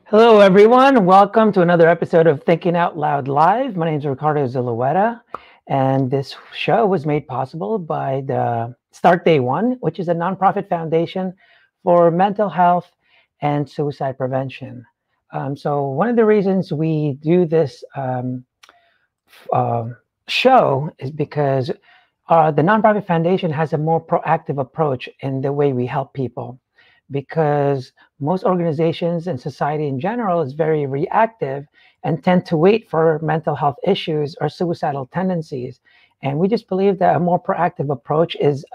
Hello, everyone. Welcome to another episode of Thinking Out Loud Live. My name is Ricardo Zulueta, and this show was made possible by the Start Day One, which is a nonprofit foundation for mental health and suicide prevention. So one of the reasons we do this show is because the nonprofit foundation has a more proactive approach in the way we help people, because most organizations and society in general is very reactive and tend to wait for mental health issues or suicidal tendencies. And we just believe that a more proactive approach is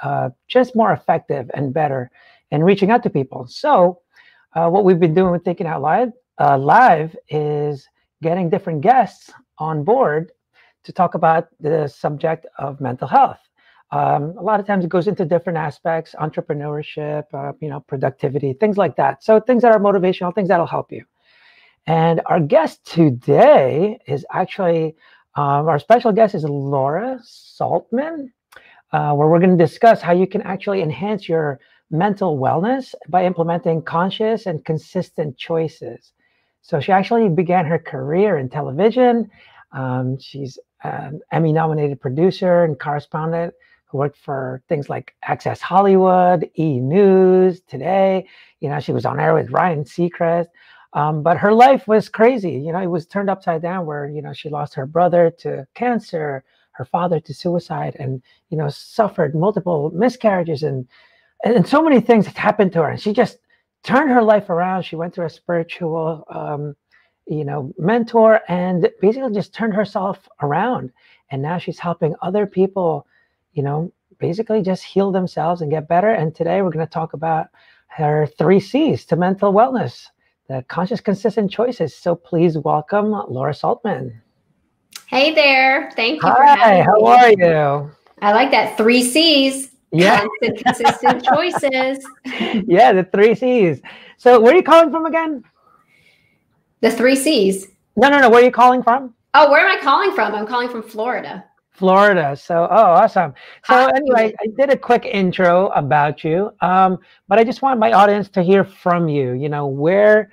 just more effective and better in reaching out to people. So what we've been doing with Thinking Out Live is getting different guests on board to talk about the subject of mental health. A lot of times it goes into different aspects, entrepreneurship, productivity, things like that. So things that are motivational, things that'll help you. And our guest today is actually, our special guest is Laura Saltman, where we're going to discuss how you can actually enhance your mental wellness by implementing conscious and consistent choices. So she actually began her career in television. She's an Emmy-nominated producer and correspondent who worked for things like Access Hollywood, E! News, Today. She was on air with Ryan Seacrest. But her life was crazy. It was turned upside down where, she lost her brother to cancer, her father to suicide, and, suffered multiple miscarriages and so many things that happened to her. And she just turned her life around. She went through a spiritual, mentor and basically just turned herself around. And now she's helping other people, basically just heal themselves and get better. And today we're going to talk about her 3 C's to mental wellness, the conscious, consistent choices. So please welcome Laura Saltman. Hey there. Thank you for having me. How are you? I like that 3 C's. Yeah. Consistent choices. Yeah, the 3 C's. So where are you calling from again? The 3 C's. No. Where are you calling from? Oh, where am I calling from? I'm calling from Florida. Florida. So, awesome. So anyway, I did a quick intro about you, but I just want my audience to hear from you, where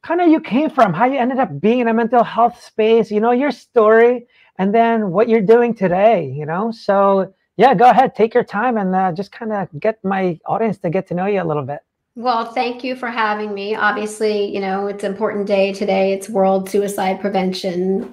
kind of you came from, how you ended up being in a mental health space, your story, and then what you're doing today, So yeah, go ahead, take your time and just kind of get my audience to get to know you a little bit. Well, thank you for having me. Obviously, it's an important day today. It's World Suicide Prevention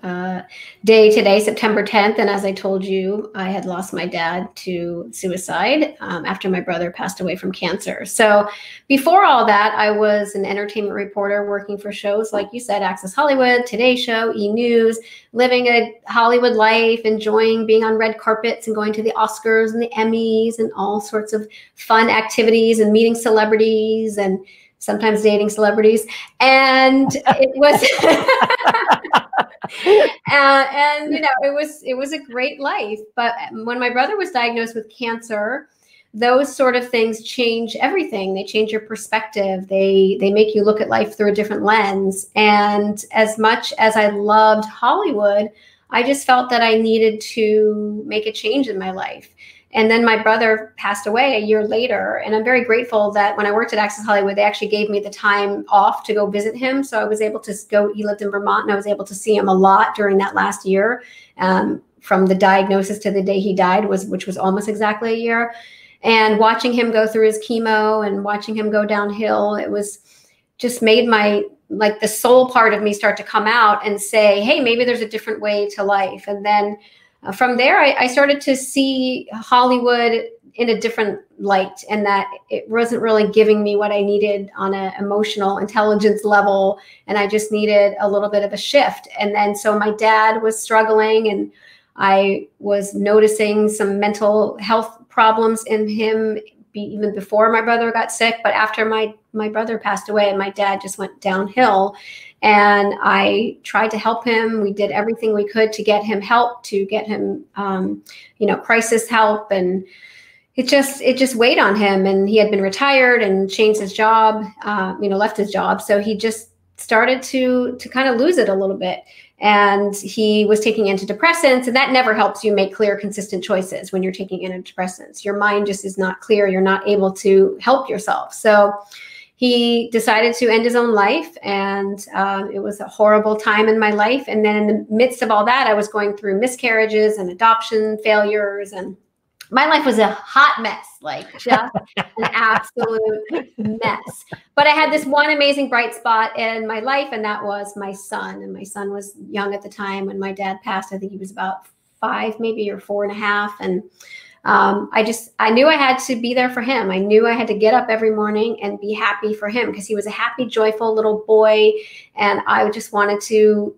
Day today, September 10th. And as I told you, I had lost my dad to suicide after my brother passed away from cancer. So before all that, I was an entertainment reporter working for shows like you said, Access Hollywood, Today Show, E! News, living a Hollywood life, enjoying being on red carpets and going to the Oscars and the Emmys and all sorts of fun activities and meeting celebrities and sometimes dating celebrities. And it was, it was a great life. But when my brother was diagnosed with cancer, those sort of things change everything. They change your perspective. They make you look at life through a different lens. And as much as I loved Hollywood, I just felt that I needed to make a change in my life. And then my brother passed away a year later. And I'm very grateful that when I worked at Access Hollywood, they actually gave me the time off to go visit him. So I was able to go, he lived in Vermont, and I was able to see him a lot during that last year, from the diagnosis to the day he died, which was almost exactly a year. And watching him go through his chemo and watching him go downhill, it was just made the soul part of me start to come out and say, hey, maybe there's a different way to life. And then from there, I started to see Hollywood in a different light, and that it wasn't really giving me what I needed on an emotional intelligence level. And I just needed a little bit of a shift. And then so my dad was struggling, and I was noticing some mental health problems in him even before my brother got sick. But after my brother passed away, and my dad just went downhill. And I tried to help him. We did everything we could to get him help, to get him, crisis help. And it just weighed on him. And he had been retired and changed his job, left his job. So he just started to kind of lose it a little bit. And he was taking antidepressants, and that never helps you make clear, consistent choices when you're taking antidepressants. Your mind just is not clear. You're not able to help yourself. So he decided to end his own life. And it was a horrible time in my life. And then in the midst of all that, I was going through miscarriages and adoption failures, and my life was a hot mess, like just an absolute mess. But I had this one amazing bright spot in my life, and that was my son. And my son was young at the time when my dad passed. I think he was about 5, maybe, or 4.5. And I knew I had to be there for him. I knew I had to get up every morning and be happy for him, because he was a happy, joyful little boy. And I just wanted to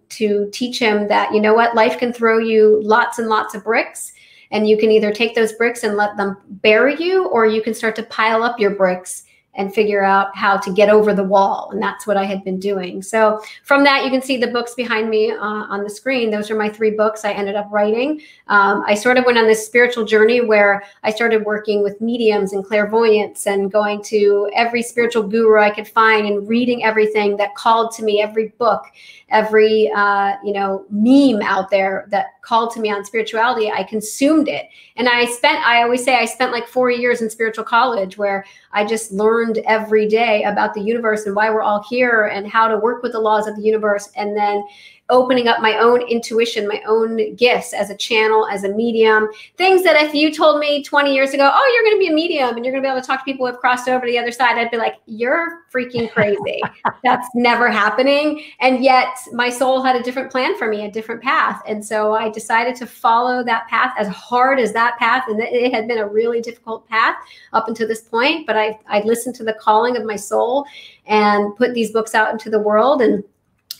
teach him that, you know what, life can throw you lots and lots of bricks. And you can either take those bricks and let them bury you, or you can start to pile up your bricks and figure out how to get over the wall. And that's what I had been doing. So from that, you can see the books behind me on the screen. Those are my 3 books I ended up writing. I sort of went on this spiritual journey where I started working with mediums and clairvoyants and going to every spiritual guru I could find and reading everything that called to me, every book, every meme out there that called to me on spirituality. I consumed it. And I always say I spent like 4 years in spiritual college, where I just learned every day about the universe and why we're all here and how to work with the laws of the universe. And then opening up my own intuition, my own gifts as a channel, as a medium, things that if you told me 20 years ago, oh, you're going to be a medium and you're going to be able to talk to people who have crossed over to the other side, I'd be like, you're freaking crazy. That's never happening. And yet my soul had a different plan for me, a different path. And so I decided to follow that path, as hard as that path. And it had been a really difficult path up until this point, but I listened to the calling of my soul and put these books out into the world. And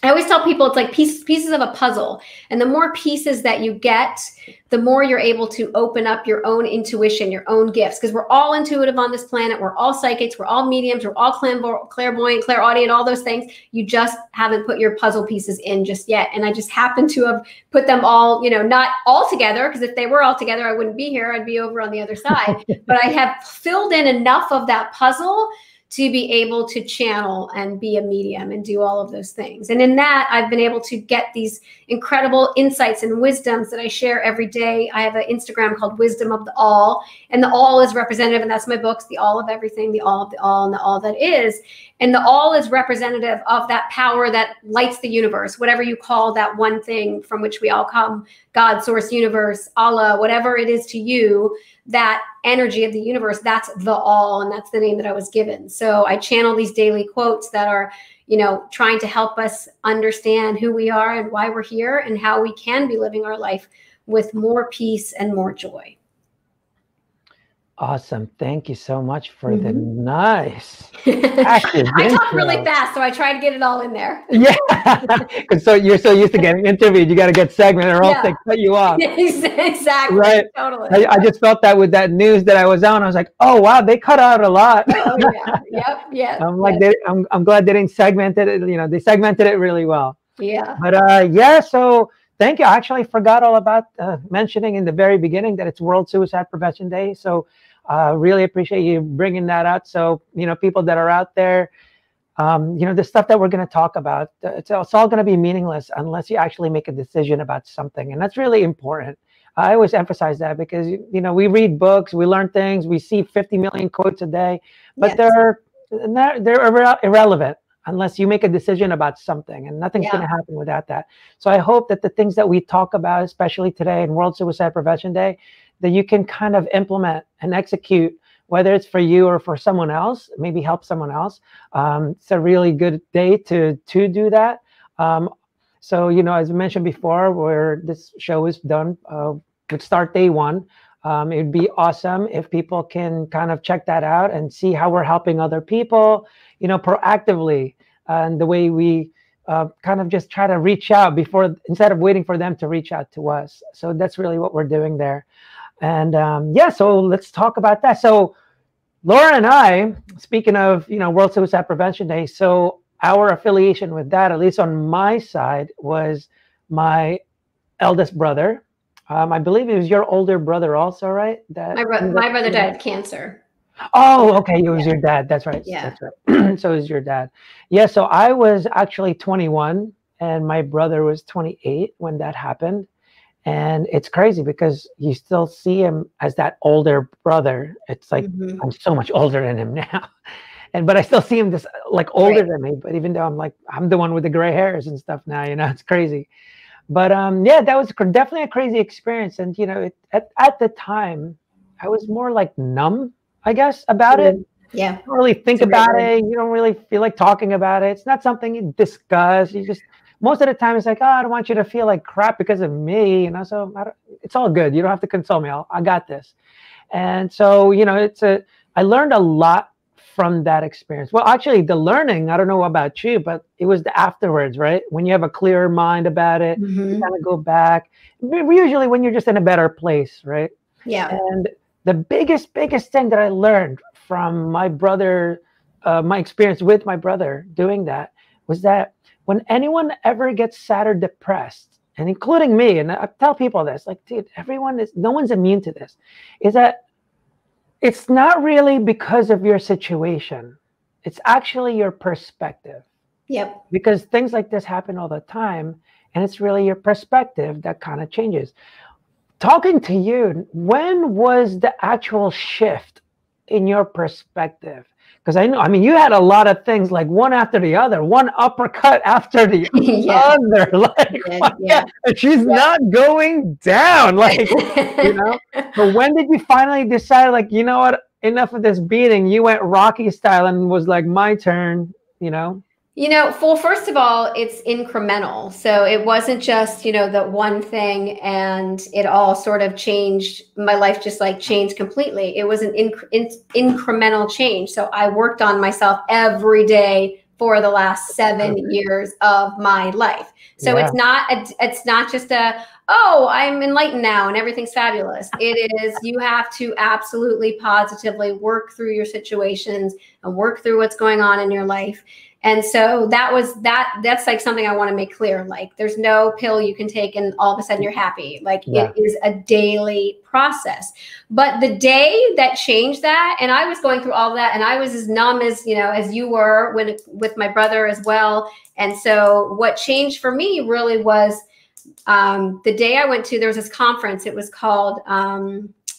I always tell people it's like pieces of a puzzle. And the more pieces that you get, the more you're able to open up your own intuition, your own gifts. Because we're all intuitive on this planet. We're all psychics. We're all mediums. We're all clairvoyant, clairaudient, all those things. You just haven't put your puzzle pieces in just yet. And I just happen to have put them all, not all together. Because if they were all together, I wouldn't be here. I'd be over on the other side. But I have filled in enough of that puzzle to be able to channel and be a medium and do all of those things. And in that, I've been able to get these incredible insights and wisdoms that I share every day. I have an Instagram called Wisdom of the All, and the all is representative, and that's my books, The All of Everything, The All of the All, and The All That Is. And the all is representative of that power that lights the universe, whatever you call that one thing from which we all come, God, source, universe, Allah, whatever it is to you, that energy of the universe, that's the all, and that's the name that I was given. So I channel these daily quotes that are, trying to help us understand who we are and why we're here and how we can be living our life with more peace and more joy. Awesome. Thank you so much for the nice active I talk really fast, so I try to get it all in there. Yeah. Because so you're so used to getting interviewed, you got to get segmented or else they cut you off. Exactly. Right. Totally. I just felt that with that news that I was on. I was like, oh, wow, they cut out a lot. Oh, yeah. Yep. Yeah. I'm like, I'm glad they didn't segment it. They segmented it really well. Yeah. But so thank you. I actually forgot all about mentioning in the very beginning that it's World Suicide Prevention Day. So really appreciate you bringing that out. So, people that are out there, the stuff that we're going to talk about, it's all going to be meaningless unless you actually make a decision about something. And that's really important. I always emphasize that because, we read books, we learn things, we see 50 million quotes a day, but they're irrelevant unless you make a decision about something, and nothing's going to happen without that. So I hope that the things that we talk about, especially today in World Suicide Prevention Day, that you can kind of implement and execute, whether it's for you or for someone else, maybe help someone else. It's a really good day to do that. So, as I mentioned before, where this show is done, would start day 1. It would be awesome if people can kind of check that out and see how we're helping other people, proactively, and the way we kind of just try to reach out instead of waiting for them to reach out to us. So that's really what we're doing there. And so let's talk about that. So Laura and I, speaking of, World Suicide Prevention Day, so our affiliation with that, at least on my side, was my eldest brother. I believe it was your older brother also, right? My brother died of cancer. Oh, okay. It was your dad. That's right. Yeah. That's right. So it was your dad. Yeah. So I was actually 21 and my brother was 28 when that happened. And it's crazy because you still see him as that older brother. It's like, I'm so much older than him now. but I still see him just like older Right. than me. But even though I'm the one with the gray hairs and stuff now, it's crazy. But yeah, that was definitely a crazy experience. And at the time, I was more like numb, I guess, about it. Yeah. You don't really think It's a great about word. it. You don't really feel like talking about it. It's not something you discuss. You just, most of the time it's like, oh, I don't want you to feel like crap because of me. So it's all good. You don't have to console me. I got this. And so, I learned a lot from that experience. Well, actually the learning, I don't know about you, but it was the afterwards, right? When you have a clearer mind about it, you kind of go back, usually when you're just in a better place, right? Yeah. And the biggest thing that I learned from my brother, my experience with my brother doing that, was that when anyone ever gets sad or depressed, and including me, and I tell people this, like, dude, no one's immune to this, is that it's not really because of your situation. It's actually your perspective. Yep. Because things like this happen all the time, and it's really your perspective that kind of changes. Talking to you, when was the actual shift in your perspective? Because I mean, you had a lot of things, like one after the other, one uppercut after the Yeah. other. Like, Yeah. and she's not going down. Like, But when did you finally decide, like, you know what, enough of this beating? You went Rocky style and was like, my turn, Well, first of all, it's incremental. So it wasn't just, the one thing and it all sort of changed. My life just like changed completely. It was an incremental change. So I worked on myself every day for the last 7 years of my life. So it's not just oh, I'm enlightened now and everything's fabulous. It is, you have to absolutely positively work through your situations and work through what's going on in your life. And so that's like something I want to make clear. Like, there's no pill you can take and all of a sudden you're happy. Like, it is a daily process. But the day that changed that, and I was going through all that, and I was as numb as, as you were with my brother as well. And so what changed for me really was the day I went to, there was this conference. It was called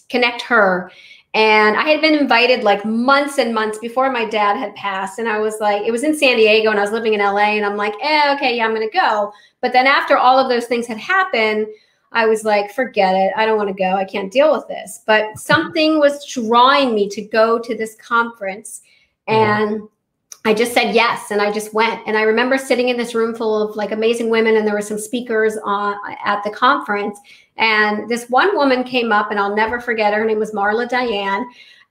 Connect Her. And I had been invited like months and months before my dad had passed. And I was like, it was in San Diego and I was living in LA, and I'm like, okay, yeah, I'm going to go. But then after all of those things had happened, I was like, forget it. I don't want to go. I can't deal with this. But something was drawing me to go to this conference. And I just said yes. And I just went. And I remember sitting in this room full of like amazing women, and there were some speakers at the conference. And this one woman came up, and I'll never forget her. Her name was Marla Diane.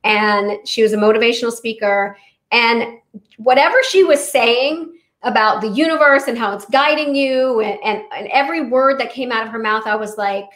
And she was a motivational speaker. And whatever she was saying about the universe and how it's guiding you, and every word that came out of her mouth, I was like,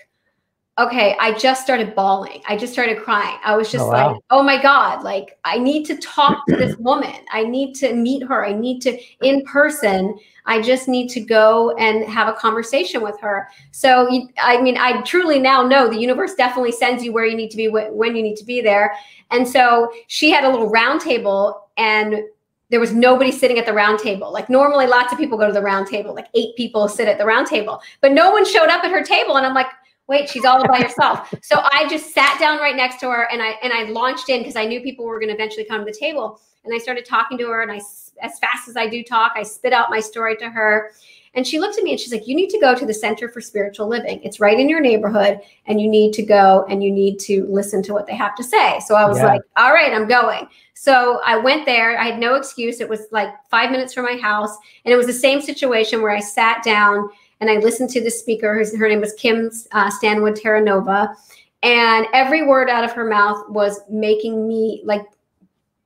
okay, I just started bawling. I just started crying. I was just like, oh my God, like, I need to talk to this woman. I need to meet her. I need to, in person, I just need to go and have a conversation with her. So, I mean, I truly now know the universe definitely sends you where you need to be when you need to be there. And so she had a little round table, and there was nobody sitting at the round table. Like, normally lots of people go to the round table, like 8 people sit at the round table, but no one showed up at her table. And I'm like, wait, she's all by herself. So I just sat down right next to her, and I launched in, because I knew people were going to eventually come to the table. And I started talking to her, and as fast as I do talk, I spit out my story to her. And she looked at me and she's like, you need to go to the Center for Spiritual Living. It's right in your neighborhood, and you need to go and you need to listen to what they have to say. So I was like, all right, I'm going. So I went there. I had no excuse. It was like 5 minutes from my house. And it was the same situation where I sat down and I listened to the speaker. Her name was Kim Stanwood Terranova. And every word out of her mouth was making me like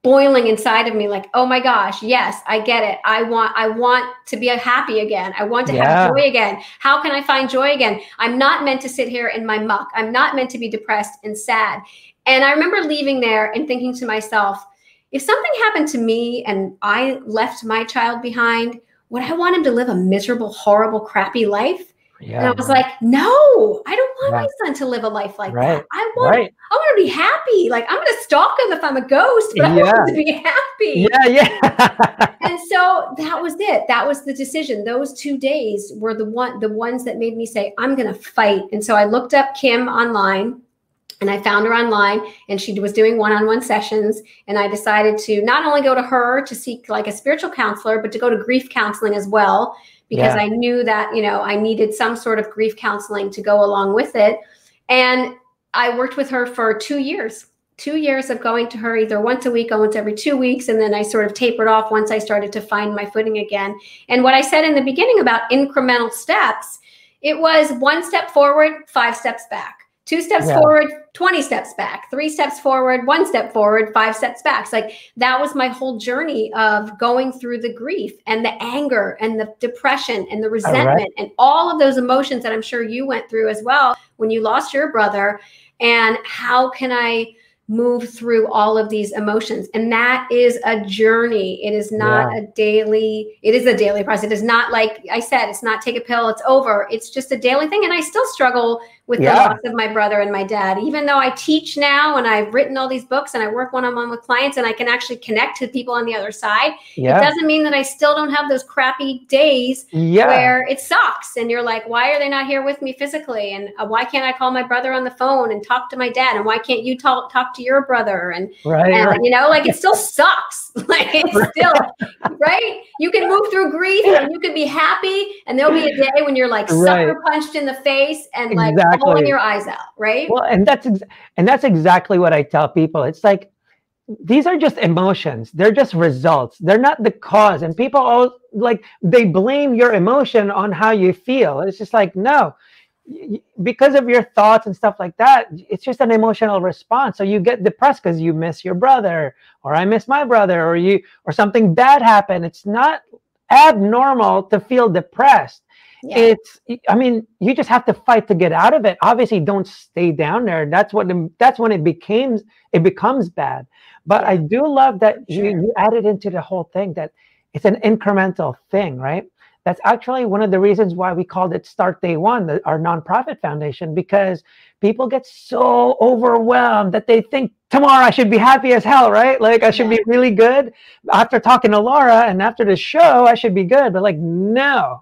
boiling inside of me, like, oh my gosh, yes, I get it. I want to be happy again. I want to have joy again. How can I find joy again? I'm not meant to sit here in my muck. I'm not meant to be depressed and sad. And I remember leaving there and thinking to myself, if something happened to me and I left my child behind, would I want him to live a miserable, horrible, crappy life? And I was like, no, I don't want my son to live a life like that. I want to be happy. Like, I'm going to stalk him if I'm a ghost, but I want him to be happy. And so that was it. That was the decision. Those 2 days were the ones that made me say, I'm going to fight. And so I looked up Kim online. And I found her online, and she was doing one-on-one sessions. And I decided to not only go to her to seek like a spiritual counselor, but to go to grief counseling as well, because I knew that, you know, I needed some sort of grief counseling to go along with it. And I worked with her for 2 years. 2 years of going to her either once a week or once every 2 weeks. And then I sort of tapered off once I started to find my footing again. And what I said in the beginning about incremental steps, it was 1 step forward, 5 steps back. 2 steps forward, 20 steps back, 3 steps forward, 1 step forward, 5 steps back. It's like that was my whole journey of going through the grief and the anger and the depression and the resentment and all of those emotions that I'm sure you went through as well when you lost your brother. And how can I move through all of these emotions? And that is a journey. It is not a daily, it is a daily process. It is not, like I said, it's not take a pill, it's over. It's just a daily thing. And I still struggle with the loss of my brother and my dad, even though I teach now and I've written all these books and I work one-on-one with clients and I can actually connect to people on the other side. It doesn't mean that I still don't have those crappy days where it sucks. And you're like, why are they not here with me physically? And why can't I call my brother on the phone and talk to my dad? And why can't you talk to your brother? And, you know, like it still sucks. Like it's still, right? You can move through grief and you can be happy. And there'll be a day when you're like sucker punched in the face and like pulling your eyes out, right? Well, and that's exactly what I tell people. It's like, these are just emotions. They're just results. They're not the cause. And people all like, they blame your emotion on how you feel. It's just like, no, because of your thoughts and stuff like that, it's just an emotional response. So you get depressed because you miss your brother, or I miss my brother, or something bad happened. It's not abnormal to feel depressed. It's, I mean, you just have to fight to get out of it. Obviously, don't stay down there. That's when it becomes bad. But I do love that you added into the whole thing that it's an incremental thing, right? That's actually one of the reasons why we called it Start Day One, our nonprofit foundation, because people get so overwhelmed that they think tomorrow I should be happy as hell, right? Like I should be really good. After talking to Laura and after the show, I should be good. But like, no.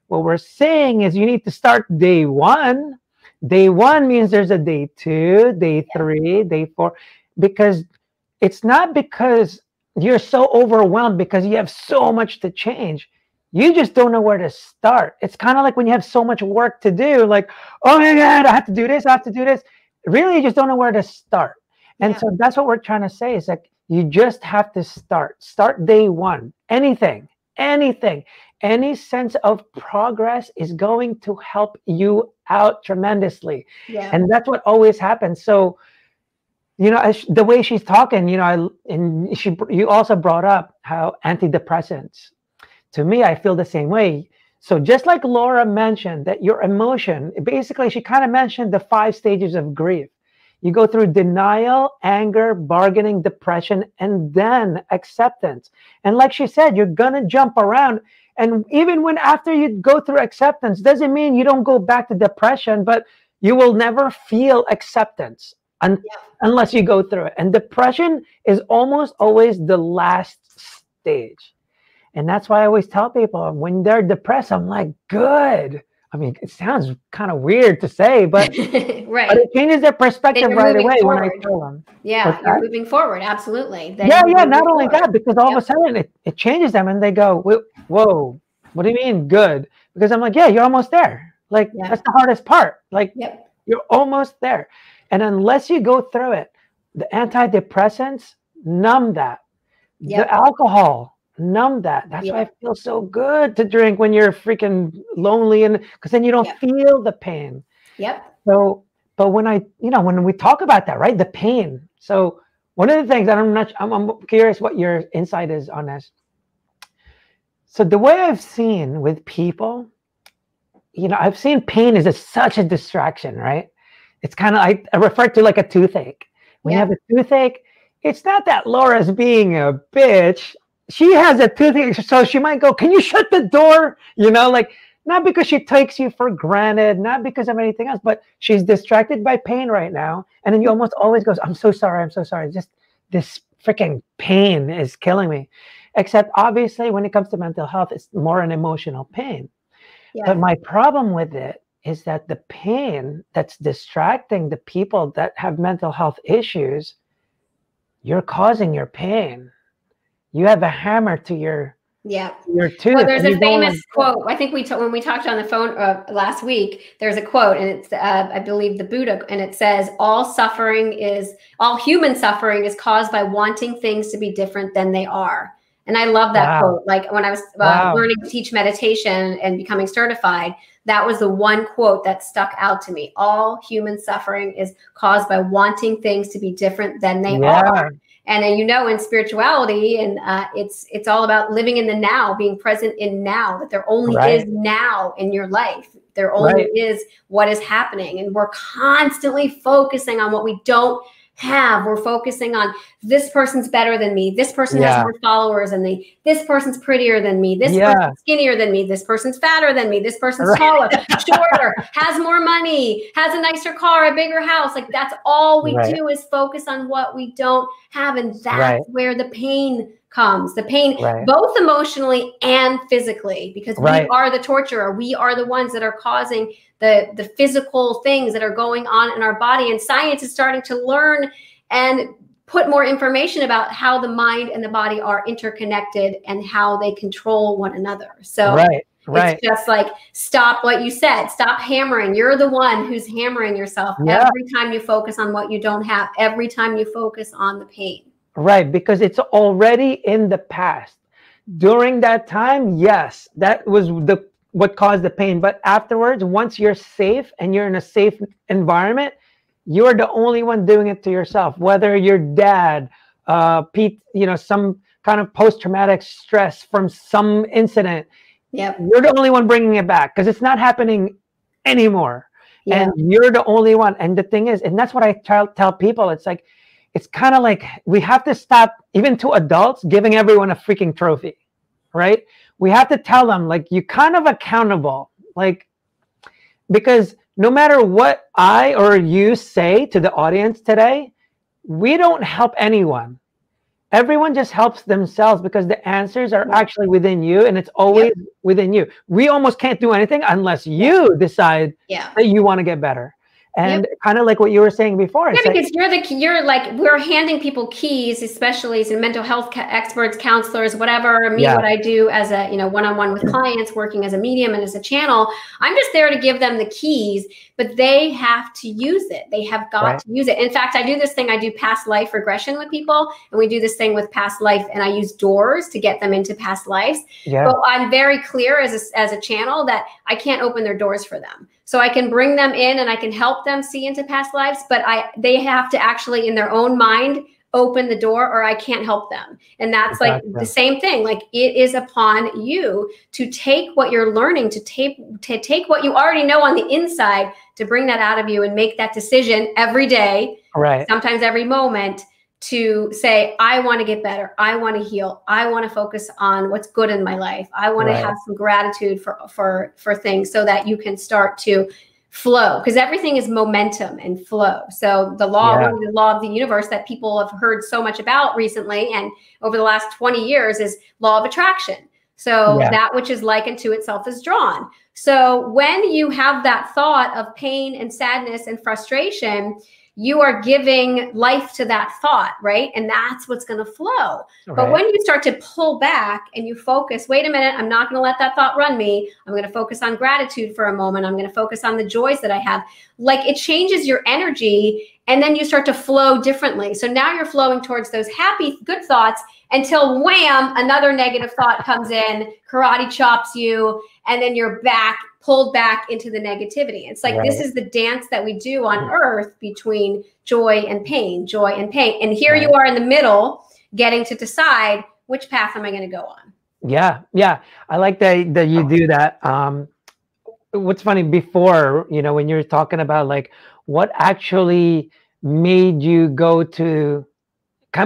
What we're saying is you need to start day one. Day one means there's a day 2, day 3, day 4, because it's not because you're so overwhelmed because you have so much to change. You just don't know where to start. It's kind of like when you have so much work to do, like, oh my God, I have to do this, I have to do this. Really, you just don't know where to start. And so that's what we're trying to say is like, you just have to start. Start day one. Anything. Any sense of progress is going to help you out tremendously. And that's what always happens. So, you know, the way she's talking, you know, you also brought up how antidepressants, to me, I feel the same way. So just like Laura mentioned that your emotion, basically she kind of mentioned the 5 stages of grief. You go through denial, anger, bargaining, depression, and then acceptance. And like she said, you're going to jump around. And even when after you go through acceptance, doesn't mean you don't go back to depression, but you will never feel acceptance unless you go through it. And depression is almost always the last stage. And that's why I always tell people when they're depressed, I'm like, good. I mean, it sounds kind of weird to say, but, but it changes their perspective right away when I tell them. You're moving forward. Absolutely. Not only that, because all of a sudden it changes them and they go, whoa, what do you mean good? Because I'm like, yeah, you're almost there. Like, that's the hardest part. Like, you're almost there. And unless you go through it, the antidepressants numb that. The alcohol, numb that. That's why it feels so good to drink when you're freaking lonely, and because then you don't feel the pain. So, but when we talk about that, right, the pain. So one of the things that I'm curious what your insight is on this. So the way I've seen with people, you know, I've seen pain as such a distraction, right? It's kind of, I refer to like a toothache. When you have a toothache, it's not that Laura's being a bitch. She has a toothache, so she might go, can you shut the door? You know, like, not because she takes you for granted, not because of anything else, but she's distracted by pain right now. And then you almost always goes, I'm so sorry. Just this freaking pain is killing me. Except obviously when it comes to mental health, it's more an emotional pain. But my problem with it is that the pain that's distracting the people that have mental health issues, you're causing your pain. You have a hammer to your tooth. Well, there's a famous quote. I think when we talked on the phone last week, there's a quote, and it's I believe the Buddha, and it says, all human suffering is caused by wanting things to be different than they are. And I love that quote. Like when I was learning to teach meditation and becoming certified, that was the one quote that stuck out to me. All human suffering is caused by wanting things to be different than they are. And then, in spirituality, and it's all about living in the now, being present in now, that there only is now in your life. There only is what is happening. And we're constantly focusing on what we don't have. We're focusing on this person's better than me. This person has more followers than me. This person's prettier than me. This person's skinnier than me. This person's fatter than me. This person's taller, shorter, has more money, has a nicer car, a bigger house. Like that's all we do is focus on what we don't have. And that's where the pain comes. The pain, both emotionally and physically, because we are the torturer. We are the ones that are causing the physical things that are going on in our body. And science is starting to learn and put more information about how the mind and the body are interconnected and how they control one another. So it's just like, stop what you said. Stop hammering. You're the one who's hammering yourself every time you focus on what you don't have, every time you focus on the pain. Right, because it's already in the past. During that time, yes, that was what caused the pain. But afterwards, once you're safe and you're in a safe environment, you're the only one doing it to yourself. Whether your dad, some kind of post-traumatic stress from some incident, you're the only one bringing it back because it's not happening anymore. And you're the only one. And the thing is, and that's what I tell people, it's like, it's kind of like we have to stop, even to adults, giving everyone a freaking trophy, right? We have to tell them, like, you're kind of accountable, like, because no matter what I or you say to the audience today, we don't help anyone. Everyone just helps themselves because the answers are actually within you, and it's always within you. We almost can't do anything unless you decide that you want to get better. And kind of like what you were saying before. Because you're like, we're handing people keys, especially as mental health experts, counselors, whatever. Me, what I do as a, one-on-one with clients, working as a medium and as a channel, I'm just there to give them the keys, but they have to use it. They have got to use it. In fact, I do this thing, I do past life regression with people, and we do this thing with past life, and I use doors to get them into past lives. But I'm very clear as a channel that I can't open their doors for them. So I can bring them in and I can help them see into past lives, but they have to actually in their own mind open the door, or I can't help them. And that's like the same thing. Like, it is upon you to take what you're learning, to take what you already know on the inside, to bring that out of you and make that decision every day, sometimes every moment, to say, I want to get better. I want to heal. I want to focus on what's good in my life. I want to have some gratitude for things, so that you can start to flow, because everything is momentum and flow. So the law of the universe that people have heard so much about recently and over the last 20 years is law of attraction. So that which is likened to itself is drawn. So when you have that thought of pain and sadness and frustration, you are giving life to that thought, right? And that's what's going to flow. But when you start to pull back and you focus, wait a minute, I'm not going to let that thought run me. I'm going to focus on gratitude for a moment. I'm going to focus on the joys that I have. Like, it changes your energy, and then you start to flow differently. So now you're flowing towards those happy, good thoughts until wham, another negative thought comes in, karate chops you, and then you're pulled back into the negativity. It's like, this is the dance that we do on earth between joy and pain, joy and pain. And here you are in the middle, getting to decide, which path am I going to go on? Yeah. I like that you do that. What's funny, before, when you're talking about like what actually made you go to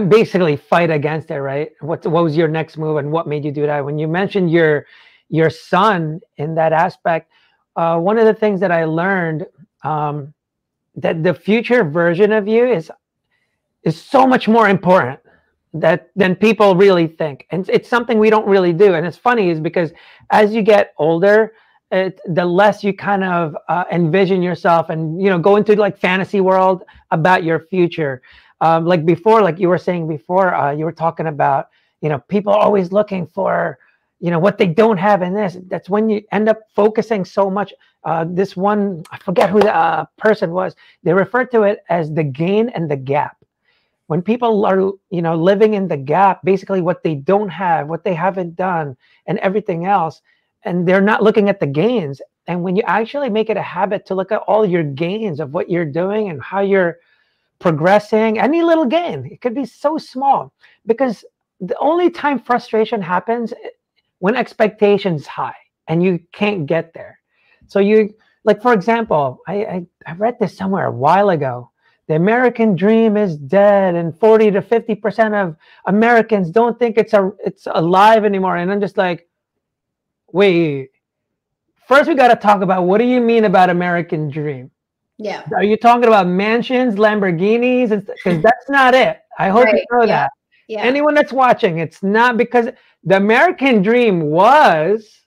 basically fight against it, right? What was your next move, and what made you do that? When you mentioned your son in that aspect, one of the things that I learned, that the future version of you is so much more important than people really think. And it's something we don't really do. And it's funny is because as you get older, the less you kind of envision yourself and, you know, go into like fantasy world about your future. Like before, like you were saying before, you were talking about, you know, people are always looking for, you know, what they don't have in this. That's when you end up focusing so much. This one, I forget who the person was. They referred to it as the gain and the gap. When people are, you know, living in the gap, basically what they don't have, what they haven't done, and everything else, and they're not looking at the gains. And when you actually make it a habit to look at all your gains of what you're doing and how you're progressing, any little gain, it could be so small, because the only time frustration happens when expectations high and you can't get there. So you, like, for example, I read this somewhere a while ago. The American dream is dead, and 40 to 50% of Americans don't think it's alive anymore. And I'm just like, wait, first we got to talk about, what do you mean about American dream? Yeah. Are you talking about mansions, Lamborghinis? Because that's not it. I hope you know that. Yeah. Anyone that's watching, it's not, because the American dream was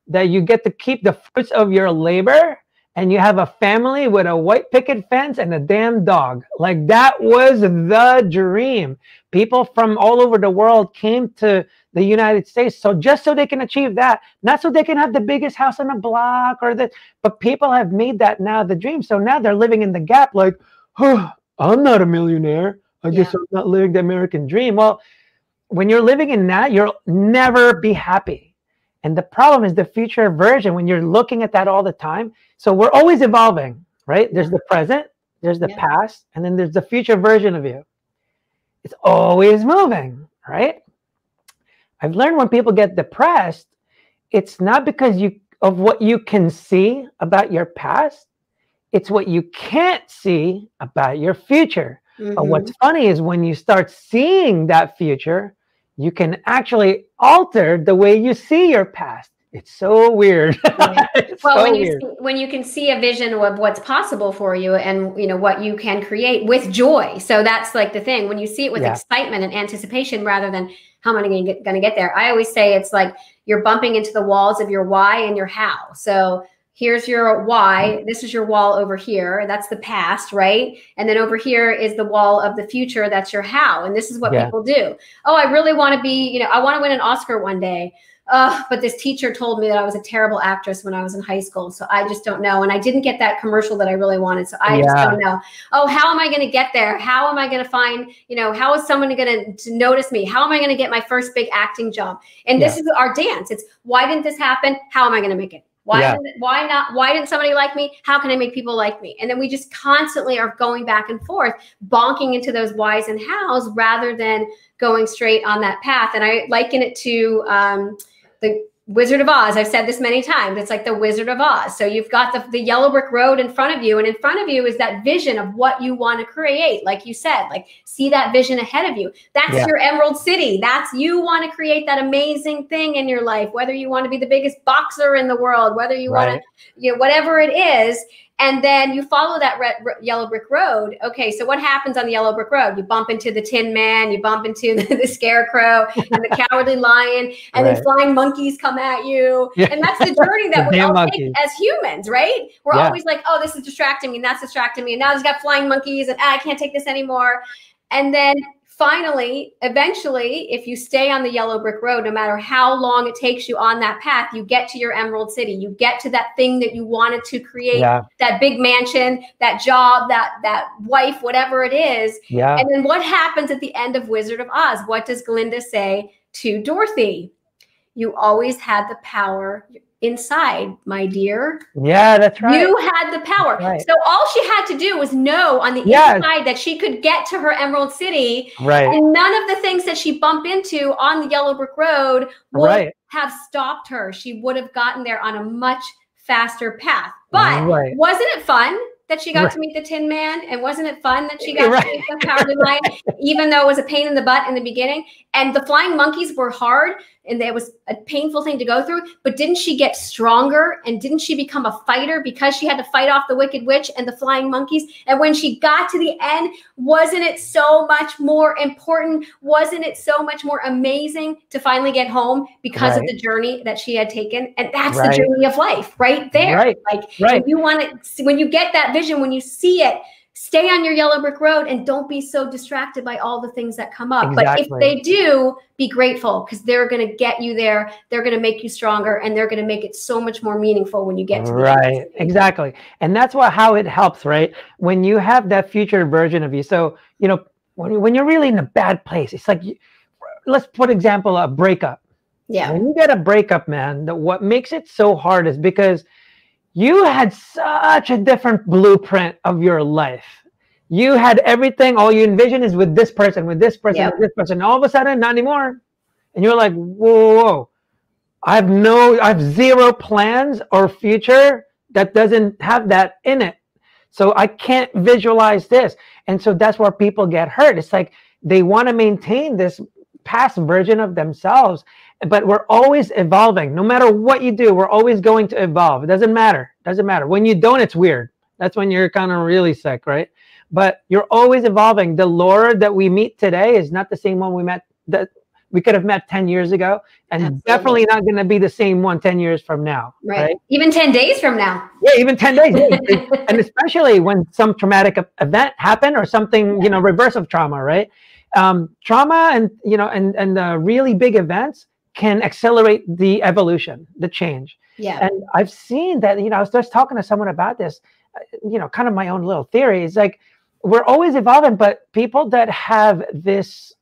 that you get to keep the fruits of your labor and you have a family with a white picket fence and a damn dog. Like, that was the dream. People from all over the world came to the United States just so they can achieve that, not so they can have the biggest house on the block but people have made that now the dream. So now they're living in the gap, like, oh, I'm not a millionaire. I guess I'm not living the American dream. Well, when you're living in that, you'll never be happy. And the problem is the future version, when you're looking at that all the time. So we're always evolving, right? There's the present, there's the past, and then there's the future version of you. It's always moving, right? I've learned when people get depressed, it's not because of what you can see about your past. It's what you can't see about your future. Mm-hmm. But what's funny is when you start seeing that future, you can actually alter the way you see your past. It's so weird. Well, when you can see a vision of what's possible for you and, you know, what you can create with joy. So that's like the thing. When you see it with excitement and anticipation rather than how am I going to get there? I always say it's like you're bumping into the walls of your why and your how. So here's your why. This is your wall over here. That's the past, right? And then over here is the wall of the future. That's your how. And this is what people do. Oh, I really want to be, you know, I want to win an Oscar one day. But this teacher told me that I was a terrible actress when I was in high school. So I just don't know. And I didn't get that commercial that I really wanted. So I just don't know. Oh, how am I going to get there? How am I going to find, you know, how is someone going to notice me? How am I going to get my first big acting job? And this is our dance. It's why didn't this happen? How am I going to make it? Why not? Why didn't somebody like me? How can I make people like me? And then we just constantly are going back and forth, bonking into those whys and hows rather than going straight on that path. And I liken it to the Wizard of Oz. I've said this many times. It's like the Wizard of Oz. So you've got the yellow brick road in front of you, and in front of you is that vision of what you want to create. Like you said, like see that vision ahead of you. That's your Emerald City. That's you want to create that amazing thing in your life, whether you want to be the biggest boxer in the world, whether you want to, you know, whatever it is. And then you follow that yellow brick road. Okay, so what happens on the yellow brick road? You bump into the Tin Man, you bump into the Scarecrow and the Cowardly Lion, and then flying monkeys come at you. And that's the journey that we all take as humans, right? We're always like, oh, this is distracting me, and that's distracting me, and now there's got flying monkeys, and I can't take this anymore. And then finally, eventually, if you stay on the yellow brick road, no matter how long it takes you on that path, you get to your Emerald City. You get to that thing that you wanted to create, that big mansion, that job, that wife, whatever it is. And then what happens at the end of Wizard of Oz? What does Glinda say to Dorothy? You always had the power inside, my dear. Yeah, that's right. You had the power. So all she had to do was know on the inside that she could get to her Emerald City. And none of the things that she bumped into on the yellow brick road would have stopped her. She would have gotten there on a much faster path. But wasn't it fun that she got to meet the Tin Man? And wasn't it fun that she got to meet the Cowardly Lion, even though it was a pain in the butt in the beginning? And the flying monkeys were hard. and it was a painful thing to go through, but didn't she get stronger? And didn't she become a fighter because she had to fight off the Wicked Witch and the flying monkeys? And when she got to the end, wasn't it so much more important? Wasn't it so much more amazing to finally get home because of the journey that she had taken? And that's the journey of life right there. Like when you get that vision, when you see it, stay on your yellow brick road and don't be so distracted by all the things that come up. But if they do, be grateful, because they're going to get you there. They're going to make you stronger, and they're going to make it so much more meaningful when you get to the end. Exactly. And that's how it helps, right? When you have that future version of you. So, you know, when you're really in a bad place, it's like, let's put example, a breakup. Yeah. When you get a breakup, man, what makes it so hard is because you had such a different blueprint of your life. You had everything, all you envision is with this person, with this person, with this person. All of a sudden, not anymore. And you're like, whoa. I have zero plans or future that doesn't have that in it. So I can't visualize this. And so that's where people get hurt. It's like they want to maintain this past version of themselves, but we're always evolving. No matter what you do, we're always going to evolve. It doesn't matter. When you don't, it's weird. That's when you're kind of really sick, right? But you're always evolving. The Laura that we meet today is not the same one that we could have met 10 years ago, and definitely not going to be the same one 10 years from now. Right? Even 10 days from now. Yeah, even 10 days. And especially when some traumatic event happened or something, you know, reverse of trauma, right? Trauma and, you know, and really big events can accelerate the evolution, the change. Yeah. And I've seen that, you know, I was just talking to someone about this, you know, kind of my own little theory. It's like, we're always evolving, but people that have this,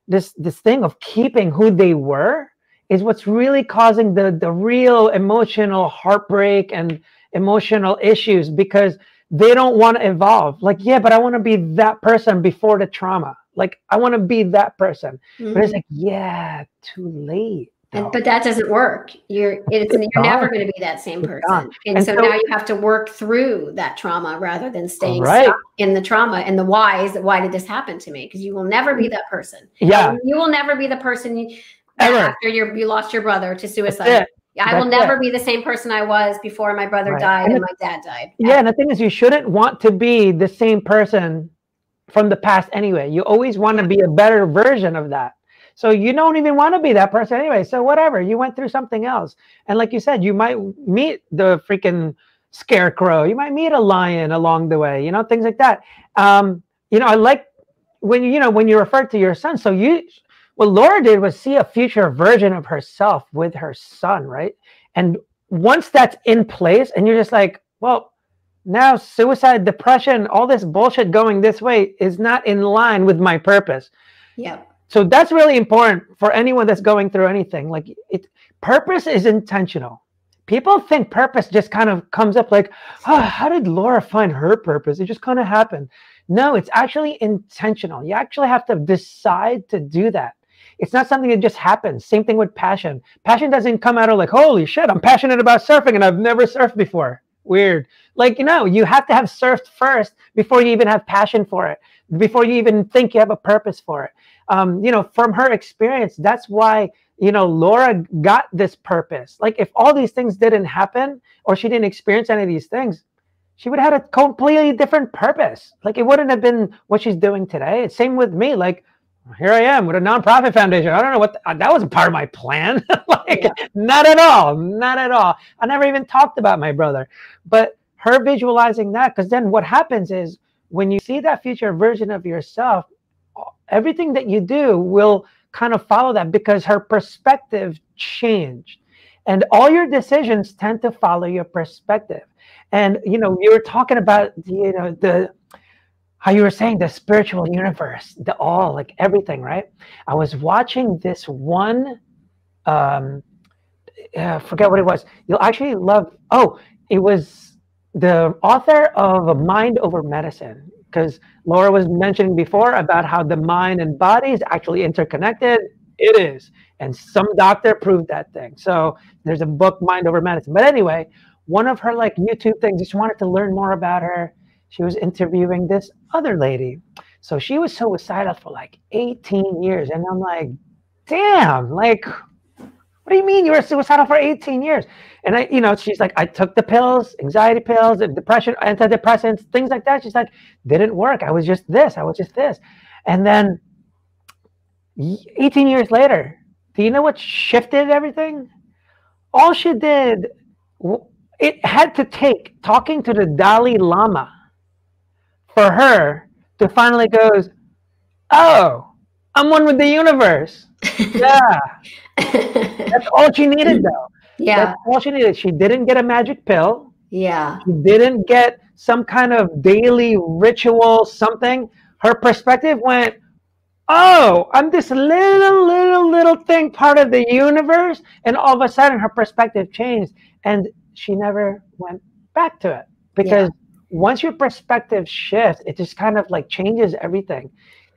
this thing of keeping who they were is what's really causing the real emotional heartbreak and emotional issues, because they don't want to evolve. Like, yeah, but I want to be that person before the trauma. Like, I want to be that person. But it's like, yeah, too late. But that doesn't work. You're never going to be that same person. And so now you have to work through that trauma rather than staying stuck in the trauma and the whys. Why did this happen to me? Because you will never be that person. Yeah. You will never be the person after you lost your brother to suicide. I will never be the same person I was before my brother died and my dad died. Yeah, and the thing is, you shouldn't want to be the same person from the past anyway. You always want to be a better version of that. So you don't even want to be that person anyway. So whatever, you went through something else. And like you said, you might meet the freaking scarecrow. You might meet a lion along the way, you know, things like that. You know, I like when you refer to your son. So what Laura did was see a future version of herself with her son, right? And once that's in place and you're just like, well, now suicide, depression, all this bullshit going this way is not in line with my purpose. Yeah. So that's really important for anyone that's going through anything. Like, purpose is intentional. People think purpose just kind of comes up like, oh, how did Laura find her purpose? It just kind of happened. No, it's actually intentional. You actually have to decide to do that. It's not something that just happens. Same thing with passion. Passion doesn't come out of like, holy shit, I'm passionate about surfing and I've never surfed before. Weird. Like, you know, you have to have surfed first before you even have passion for it, before you even think you have a purpose for it. You know, from her experience, that's why, you know, Laura got this purpose. Like, if all these things didn't happen or she didn't experience any of these things, she would have had a completely different purpose. Like, it wouldn't have been what she's doing today. It's same with me. Like, here I am with a nonprofit foundation. I don't know what that wasn't part of my plan. Not at all. Not at all. I never even talked about my brother. But her visualizing that, because then what happens is when you see that future version of yourself, everything that you do will kind of follow that, because her perspective changed. And all your decisions tend to follow your perspective. And, you know, you were talking about, you know, how you were saying the spiritual universe, the all, like everything, right? I was watching this one, forget what it was. You'll actually love, it was the author of Mind Over Medicine, because Laura was mentioning before about how the mind and body is actually interconnected. It is. And some doctor proved that thing. So there's a book, Mind Over Medicine. But anyway, one of her like YouTube things, just wanted to learn more about her. She was interviewing this other lady. So she was suicidal for like 18 years. And I'm like, damn, like, what do you mean you were suicidal for 18 years? And she's like, I took the pills, anxiety pills, depression, antidepressants, things like that. She's like, didn't work. I was just this. And then 18 years later, do you know what shifted everything? All she did, it had to take talking to the Dalai Lama for her to finally goes, oh, I'm one with the universe. Yeah. That's all she needed, though. Yeah. That's all she needed. She didn't get a magic pill. Yeah. She didn't get some kind of daily ritual, something. Her perspective went, oh, I'm this little thing, part of the universe. And all of a sudden, her perspective changed. And she never went back to it. Because once your perspective shifts, it just kind of like changes everything.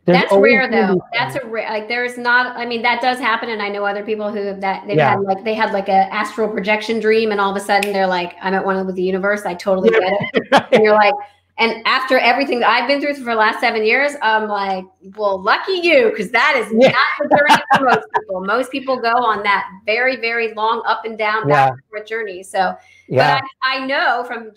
That's rare, though. That's a rare, like, there's not, I mean, that does happen. And I know other people who have that, they had like a astral projection dream, and all of a sudden they're like, I'm at one with the universe. I totally get it. And you're like, and after everything that I've been through for the last 7 years, I'm like, well, lucky you, because that is not the journey for most people. Most people go on that very, very long up and down back and forth journey. So, but I know from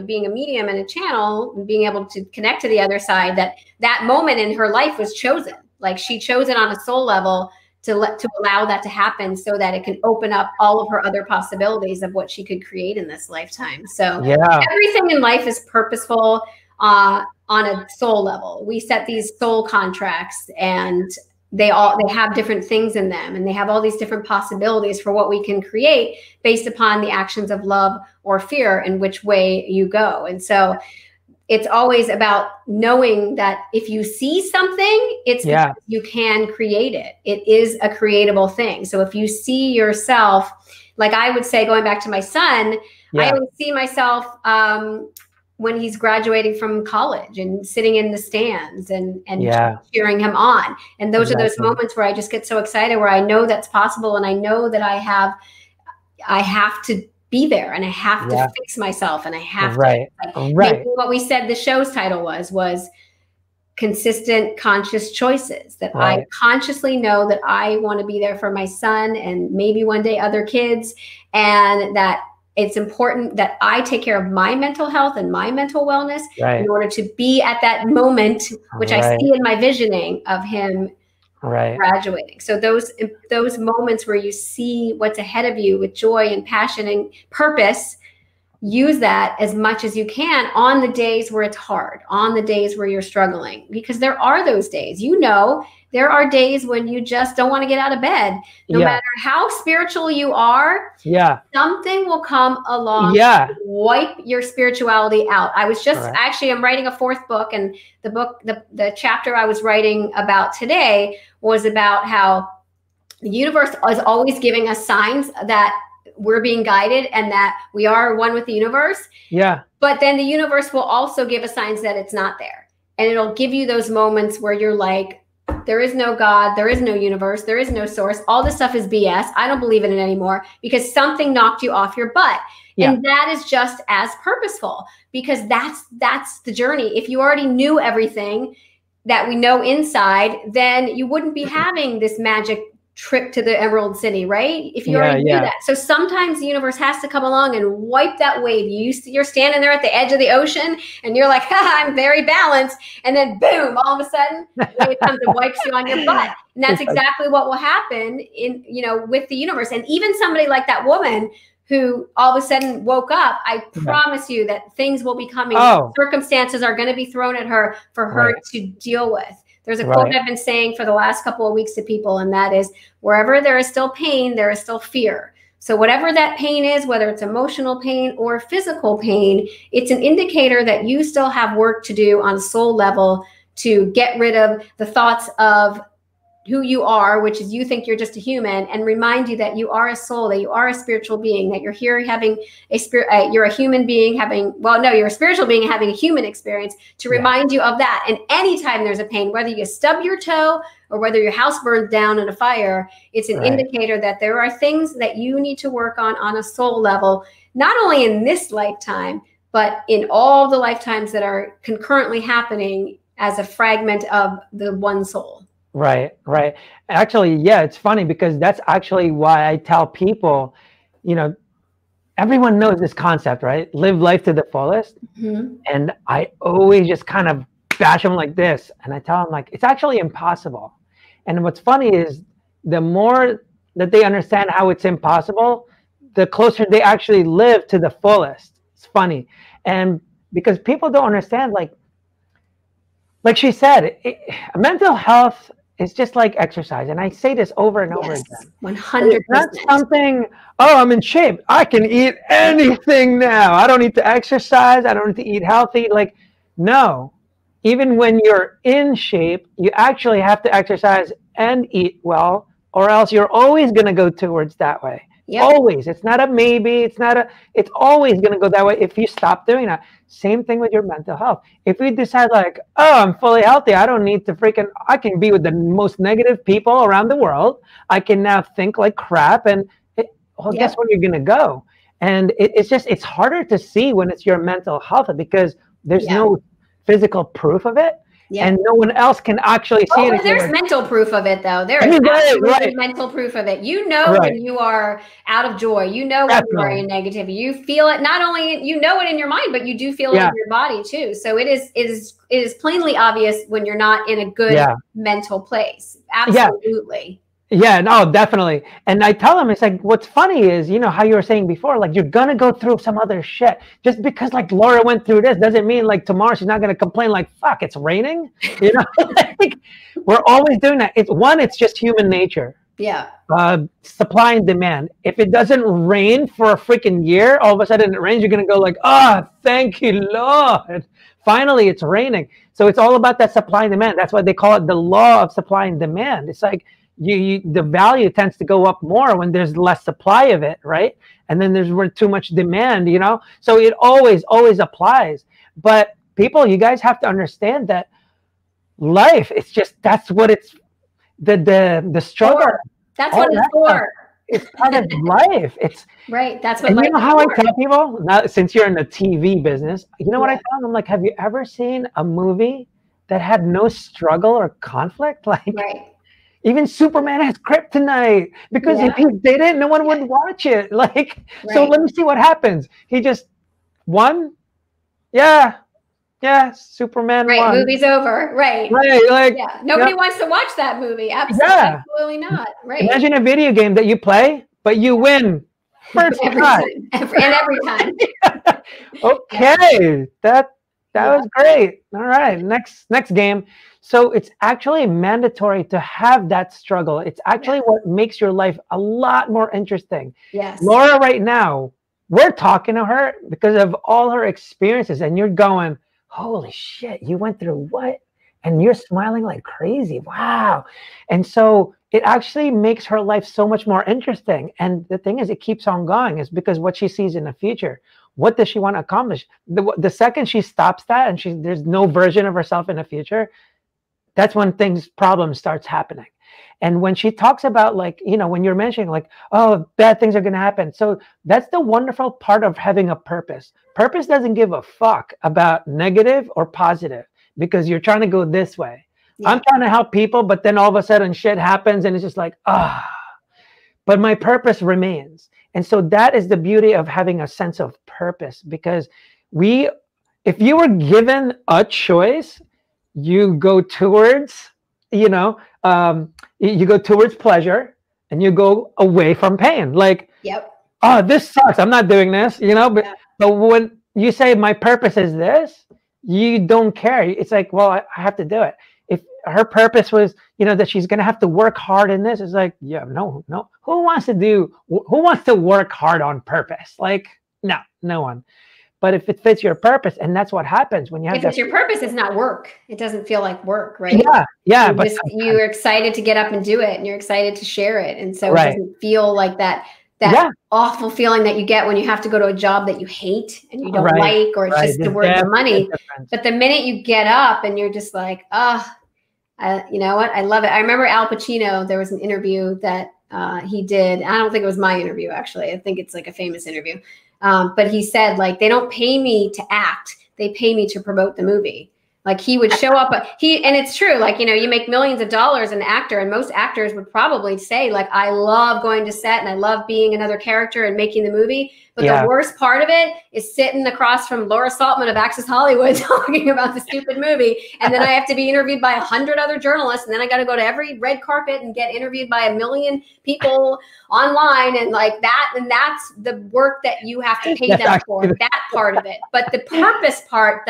being a medium and a channel and being able to connect to the other side, that moment in her life was chosen. Like, she chose it on a soul level to allow that to happen, so that it can open up all of her other possibilities of what she could create in this lifetime. So everything in life is purposeful on a soul level. We set these soul contracts, and they have different things in them, and they have all these different possibilities for what we can create based upon the actions of love or fear and which way you go. And so it's always about knowing that if you see something, it's because you can create it. It is a creatable thing. So if you see yourself, like I would say, going back to my son, I always see myself when he's graduating from college and sitting in the stands and cheering him on. And those are those moments where I just get so excited, where I know that's possible. And I know that I have to be there, and I have to fix myself, and I have to maybe what we said the show's title was consistent conscious choices, that I consciously know that I want to be there for my son and maybe one day other kids, and that it's important that I take care of my mental health and my mental wellness in order to be at that moment, which I see in my visioning of him graduating. So those moments where you see what's ahead of you with joy and passion and purpose, use that as much as you can on the days where it's hard, on the days where you're struggling, because there are those days. There are days when you just don't want to get out of bed. No matter how spiritual you are, something will come along and wipe your spirituality out. I was just I'm writing a 4th book, and the chapter I was writing about today was about how the universe is always giving us signs that we're being guided and that we are one with the universe. But then the universe will also give us signs that it's not there. And it'll give you those moments where you're like, there is no God, there is no universe, there is no source. All this stuff is BS. I don't believe in it anymore, because something knocked you off your butt. And that is just as purposeful, because that's the journey. If you already knew everything that we know inside, then you wouldn't be having this magic trip to the Emerald City, right? If you already knew that. So sometimes the universe has to come along and wipe that wave. You're standing there at the edge of the ocean, and you're like, I'm very balanced. And then boom, all of a sudden, the wave comes and wipes you on your butt. And that's exactly what will happen with the universe. And even somebody like that woman who all of a sudden woke up, I promise you that things will be coming. Circumstances are going to be thrown at her for her to deal with. There's a quote I've been saying for the last couple of weeks to people, and that is, wherever there is still pain, there is still fear. So whatever that pain is, whether it's emotional pain or physical pain, it's an indicator that you still have work to do on a soul level to get rid of the thoughts of who you are, which is you think you're just a human, and remind you that you are a soul, that you are a spiritual being, that you're here having a spirit, you're a human being you're a spiritual being having a human experience, to remind you of that. And anytime there's a pain, whether you stub your toe or whether your house burns down in a fire, it's an indicator that there are things that you need to work on a soul level, not only in this lifetime, but in all the lifetimes that are concurrently happening as a fragment of the one soul. Right, right. Actually, yeah, it's funny because that's actually why I tell people, you know, everyone knows this concept, right? Live life to the fullest. Mhm. And I always just kind of bash them like this. And I tell them, like, it's actually impossible. And what's funny is the more that they understand how it's impossible, the closer they actually live to the fullest. It's funny. And because people don't understand, like she said, mental health is just like exercise. And I say this over and over Yes, again. It's not 100%. something, oh, I'm in shape, I can eat anything now, I don't need to exercise, I don't need to eat healthy. Like, no. Even when you're in shape, you actually have to exercise and eat well, or else you're always going to go towards that way. Yep. Always. It's not a maybe. It's always going to go that way if you stop doing that. Same thing with your mental health. If you decide, like, oh, I'm fully healthy, I don't need to I can be with the most negative people around the world. I can now think like crap. And well, guess where you're going to go? And it's harder to see when it's your mental health because there's no physical proof of it. Yeah. And no one else can actually see it. There's mental proof of it, though. There is absolutely mental proof of it. You know when you are out of joy. You know when you are in negativity. You feel it. Not only you know it in your mind, but you do feel it in your body too. So it is plainly obvious when you're not in a good mental place. Absolutely. Yeah, no, definitely. And I tell them, it's like, what's funny is, you know, how you were saying before, like, you're going to go through some other shit. Just because, like, Laura went through this doesn't mean, like, tomorrow she's not going to complain, like, fuck, it's raining. You know, like, we're always doing that. It's just human nature. Yeah. Supply and demand. If it doesn't rain for a freaking year, all of a sudden it rains, you're going to go like, oh, thank you, Lord. Finally, it's raining. So it's all about that supply and demand. That's why they call it the law of supply and demand. It's like, the value tends to go up more when there's less supply of it, right? And then there's too much demand, you know? So it always applies. But people, you guys have to understand that life, it's just, that's what it's, the struggle. That's what it's for. It's part of life. It's right. That's what. And you know how I tell people, now, since you're in the TV business, you know what I tell them? I'm like, have you ever seen a movie that had no struggle or conflict? Like, even Superman has kryptonite because if he didn't, no one would watch it. Like, so let me see what happens. He just won. Yeah, Superman won. Movie's over. Right. Like, nobody wants to watch that movie. Absolutely not. Right. Imagine a video game that you play, but you win first time. Every time. Okay, that was great. All right, next game. So it's actually mandatory to have that struggle. It's actually what makes your life a lot more interesting. Yes. Laura, right now, we're talking to her because of all her experiences, and you're going, holy shit, you went through what? And you're smiling like crazy. Wow. And so it actually makes her life so much more interesting. And the thing is, it keeps on going. It's because what she sees in the future. What does she want to accomplish? The second she stops that and there's no version of herself in the future, that's when problems starts happening. And when she talks about, like, you know, when you're mentioning like, oh, bad things are going to happen. So that's the wonderful part of having a purpose. Purpose doesn't give a fuck about negative or positive because you're trying to go this way. Yeah. I'm trying to help people, but then all of a sudden shit happens and it's just like, but my purpose remains. And so that is the beauty of having a sense of purpose, because if you were given a choice, you go towards, you go towards pleasure and you go away from pain. Like, oh, this sucks, I'm not doing this, but when you say my purpose is this, you don't care. It's like, well, I have to do it. If her purpose was, that she's going to have to work hard in this, it's like, no. Who wants to work hard on purpose? Like, no one. But if it fits your purpose, and that's what happens when you have. If it's your purpose, it's not work. It doesn't feel like work, right? Yeah. You're excited to get up and do it, and you're excited to share it, and so it doesn't feel like that awful feeling that you get when you have to go to a job that you hate and you don't like, or it's just the word the money. But the minute you get up and you're just like, you know what? I love it. I remember Al Pacino. There was an interview that he did. I don't think it was my interview, actually. I think it's like a famous interview. But he said, like, they don't pay me to act. They pay me to promote the movie. Like he would show up, and it's true. Like, you know, you make millions of dollars an actor, and most actors would probably say like, I love going to set and I love being another character and making the movie. But the worst part of it is sitting across from Laura Saltman of Access Hollywood talking about the stupid movie. And then I have to be interviewed by 100 other journalists. And then I got to go to every red carpet and get interviewed by 1 million people online. And like that, and that's the work that you have to pay them for, that part of it. But the purpose part,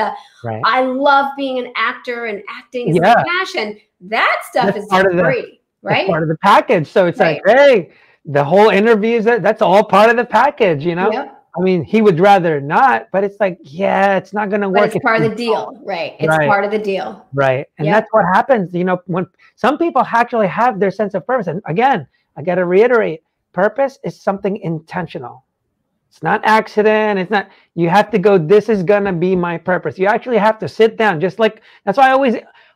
I love being an actor and acting is my passion. That stuff is free, right? Part of the package. So it's like, hey, the whole interview is that's all part of the package, you know? Yep. I mean, he would rather not, but it's like, it's not going to work. It's part of the deal, right? It's part of the deal. Right. And that's what happens, you know, when some people actually have their sense of purpose. And again, I got to reiterate, purpose is something intentional. It's not accident. It's not, you have to go, this is going to be my purpose. You actually have to sit down, just like, that's why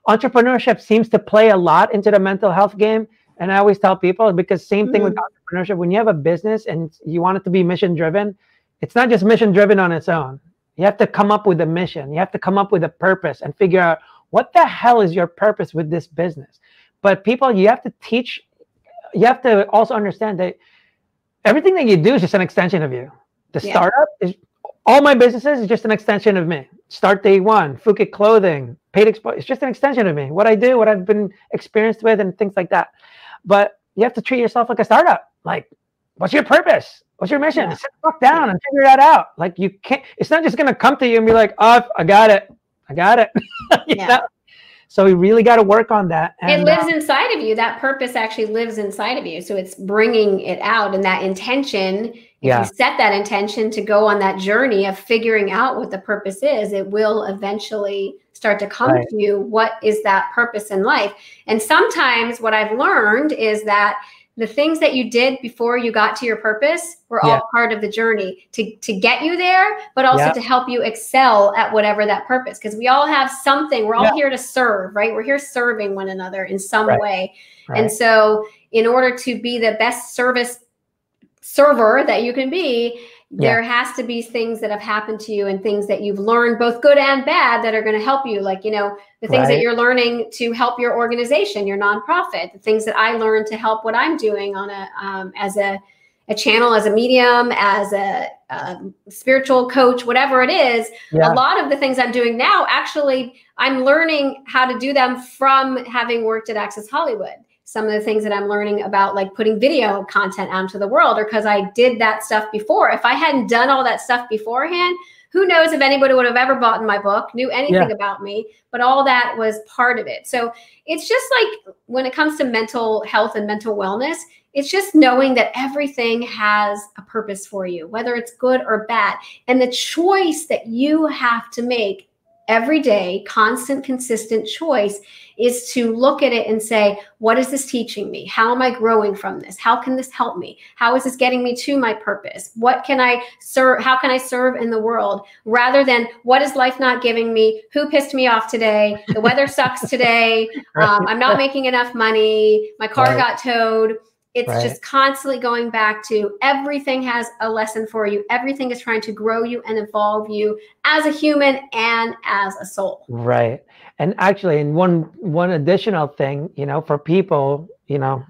entrepreneurship seems to play a lot into the mental health game. And I always tell people, because same thing with entrepreneurship, when you have a business and you want it to be mission driven, it's not just mission driven on its own. You have to come up with a mission. You have to come up with a purpose and figure out what the hell is your purpose with this business. But people, you have to teach, you have to also understand that everything that you do is just an extension of you. The startup is, all my businesses is just an extension of me. Start Day One, Phuket Clothing, Paid Expo, it's just an extension of me. What I do, what I've been experienced with, and things like that. But you have to treat yourself like a startup. Like, what's your purpose? What's your mission? Sit the fuck down and figure that out. Like, you can't, it's not just going to come to you and be like, oh, I got it. You know? So we really got to work on that. And, it lives inside of you. That purpose actually lives inside of you. So it's bringing it out, and that intention, if you set that intention to go on that journey of figuring out what the purpose is, it will eventually start to come to you. What is that purpose in life? And sometimes what I've learned is that the things that you did before you got to your purpose were all part of the journey to get you there, but also to help you excel at whatever that purpose. Because we all have something, we're all here to serve, right? We're here serving one another in some way. And so in order to be the best server that you can be, there has to be things that have happened to you and things that you've learned, both good and bad, that are going to help you. Like, you know, the things that you're learning to help your organization, your nonprofit, the things that I learned to help what I'm doing on as a channel, as a medium, as a spiritual coach, whatever it is. A lot of the things I'm doing now, actually, I'm learning how to do them from having worked at Access Hollywood. Some of the things that I'm learning about, like putting video content out to the world, or because I did that stuff before. If I hadn't done all that stuff beforehand, who knows if anybody would have ever bought my book, knew anything about me, but all that was part of it. So it's just like when it comes to mental health and mental wellness, it's just knowing that everything has a purpose for you, whether it's good or bad. And the choice that you have to make every day, constant, consistent choice, is to look at it and say, what is this teaching me? How am I growing from this? How can this help me? How is this getting me to my purpose? What can I serve? How can I serve in the world? Rather than, what is life not giving me? Who pissed me off today? The weather sucks today. I'm not making enough money. My car got towed. It's just constantly going back to, everything has a lesson for you. Everything is trying to grow you and evolve you as a human and as a soul. Right. And actually, and one additional thing, you know, for people, you know,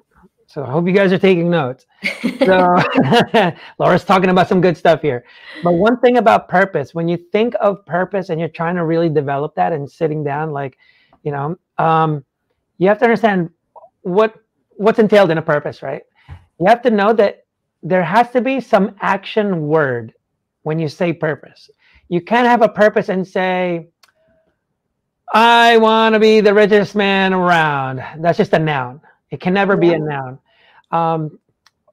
so I hope you guys are taking notes. So Laura's talking about some good stuff here. But one thing about purpose, when you think of purpose and you're trying to really develop that and sitting down, like, you know, you have to understand what's entailed in a purpose, right? You have to know that there has to be some action word when you say purpose. You can't have a purpose and say, I want to be the richest man around. That's just a noun. It can never be a noun.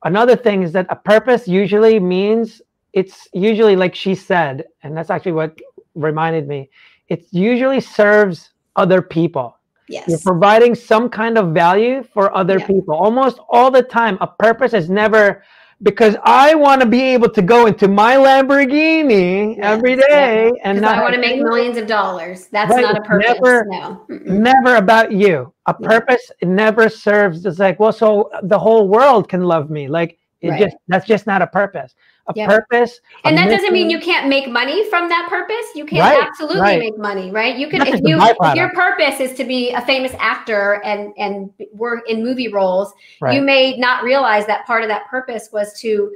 Another thing is that a purpose usually means, it's usually, like she said, and that's actually what reminded me, it usually serves other people. Yes. You're providing some kind of value for other people. Almost all the time, a purpose is never because I want to be able to go into my Lamborghini every day and not, I want to make millions of dollars. That's not a purpose. Never about you. A purpose never serves as like, well, so the whole world can love me. Like, That's just not a purpose. A Yep. purpose. And that doesn't mean you can't make money from that purpose. You can absolutely make money, right? You can, if your purpose is to be a famous actor and work in movie roles, you may not realize that part of that purpose was to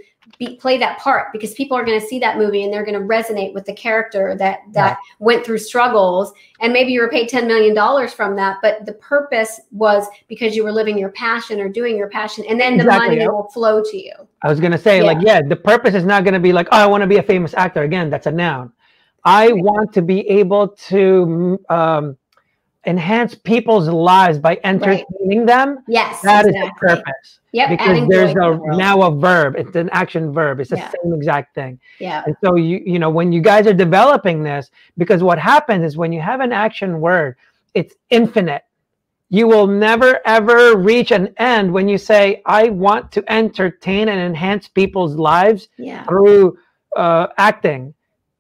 play that part, because people are going to see that movie and they're going to resonate with the character that went through struggles. And maybe you were paid $10 million from that, but the purpose was because you were living your passion or doing your passion, and then the money will flow to you. I was going to say, the purpose is not going to be like, oh, I want to be a famous actor. Again, that's a noun. I want to be able to enhance people's lives by entertaining them. Yes, that is the purpose. Yep, because there's now a verb. It's an action verb. It's the same exact thing. Yeah. And so you know, when you guys are developing this, because what happens is when you have an action word, it's infinite. You will never ever reach an end when you say, I want to entertain and enhance people's lives through acting.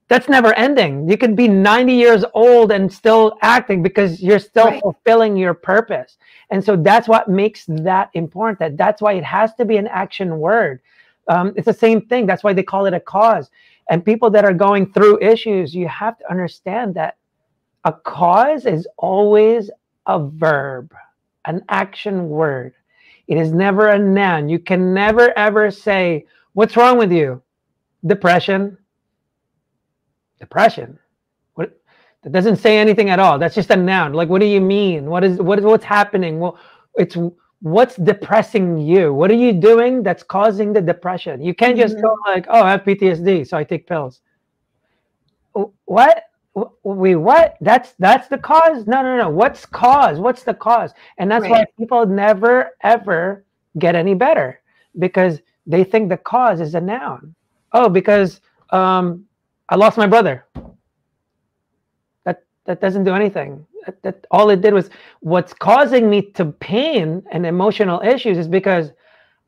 That's never ending. You could be 90 years old and still acting because you're still fulfilling your purpose. And so that's what makes that important. That's why it has to be an action word. It's the same thing. That's why they call it a cause. And people that are going through issues, you have to understand that a cause is always a verb, an action word. It is never a noun. You can never, ever say, what's wrong with you? Depression. Depression. What? That doesn't say anything at all. That's just a noun. Like, what do you mean? What's happening? Well, it's what's depressing you. What are you doing that's causing the depression? You can't just go like, oh, I have PTSD, so I take pills. What? Wait, what? That's the cause? No. What's cause? What's the cause? And that's why people never ever get any better, because they think the cause is a noun. Oh, because I lost my brother. That doesn't do anything. That all it did was, what's causing me to pain and emotional issues is because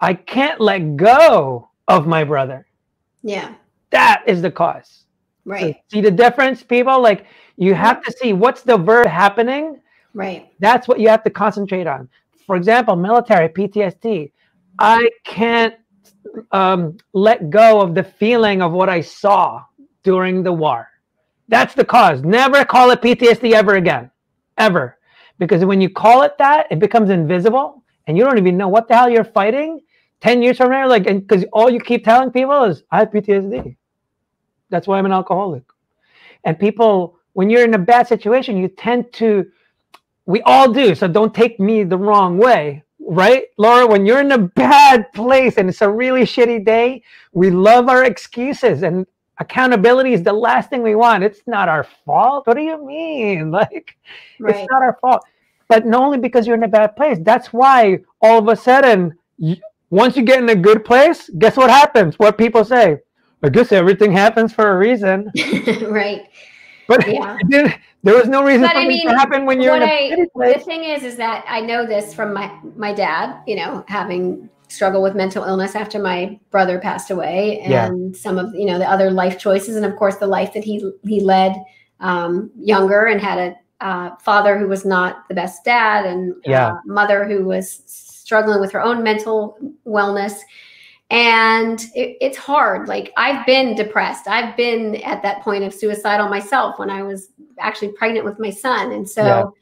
I can't let go of my brother. Yeah. That is the cause. Right. So see the difference, people? Like, you have to see what's the verb happening. Right. That's what you have to concentrate on. For example, military PTSD. I can't let go of the feeling of what I saw during the war. That's the cause. Never call it PTSD ever again. Ever. Because when you call it that, it becomes invisible and you don't even know what the hell you're fighting 10 years from now. Like, and because all you keep telling people is, I have PTSD. That's why I'm an alcoholic. And people, when you're in a bad situation, you tend to, we all do, so don't take me the wrong way, right? Laura, when you're in a bad place and it's a really shitty day, we love our excuses, and accountability is the last thing we want. It's not our fault. What do you mean? Like, it's not our fault. But not only because you're in a bad place. That's why all of a sudden, once you get in a good place, guess what happens? What people say, I guess everything happens for a reason. Right. But there was no reason for it to happen when you're in a shitty place. The thing is that I know this from my dad, you know, having struggled with mental illness after my brother passed away, and some of, you know, the other life choices, and of course the life that he led younger, and had a father who was not the best dad, and mother who was struggling with her own mental wellness. And it's hard. Like, I've been depressed. I've been at that point of suicidal myself when I was actually pregnant with my son. And so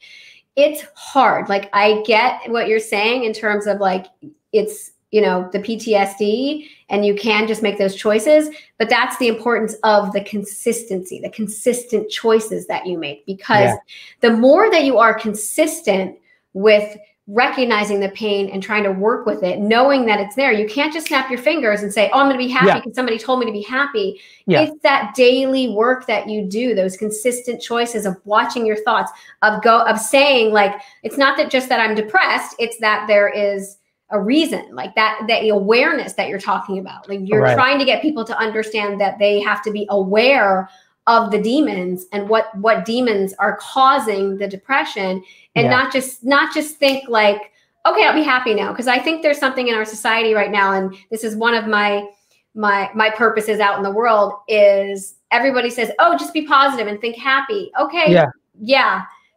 it's hard. Like, I get what you're saying in terms of, like, it's, you know, the PTSD, and you can just make those choices, but that's the importance of the consistency, the consistent choices that you make, because the more that you are consistent with recognizing the pain and trying to work with it, knowing that it's there. You can't just snap your fingers and say, oh, I'm going to be happy because somebody told me to be happy. It's that daily work that you do, those consistent choices of watching your thoughts, of saying, like, it's not that just that I'm depressed, it's that there is a reason, like that awareness that you're talking about. Like, you're trying to get people to understand that they have to be aware of the demons and what demons are causing the depression, and not just think like, okay, I'll be happy now. Because I think there's something in our society right now, and this is one of my purposes out in the world, is everybody says, oh, just be positive and think happy. Okay,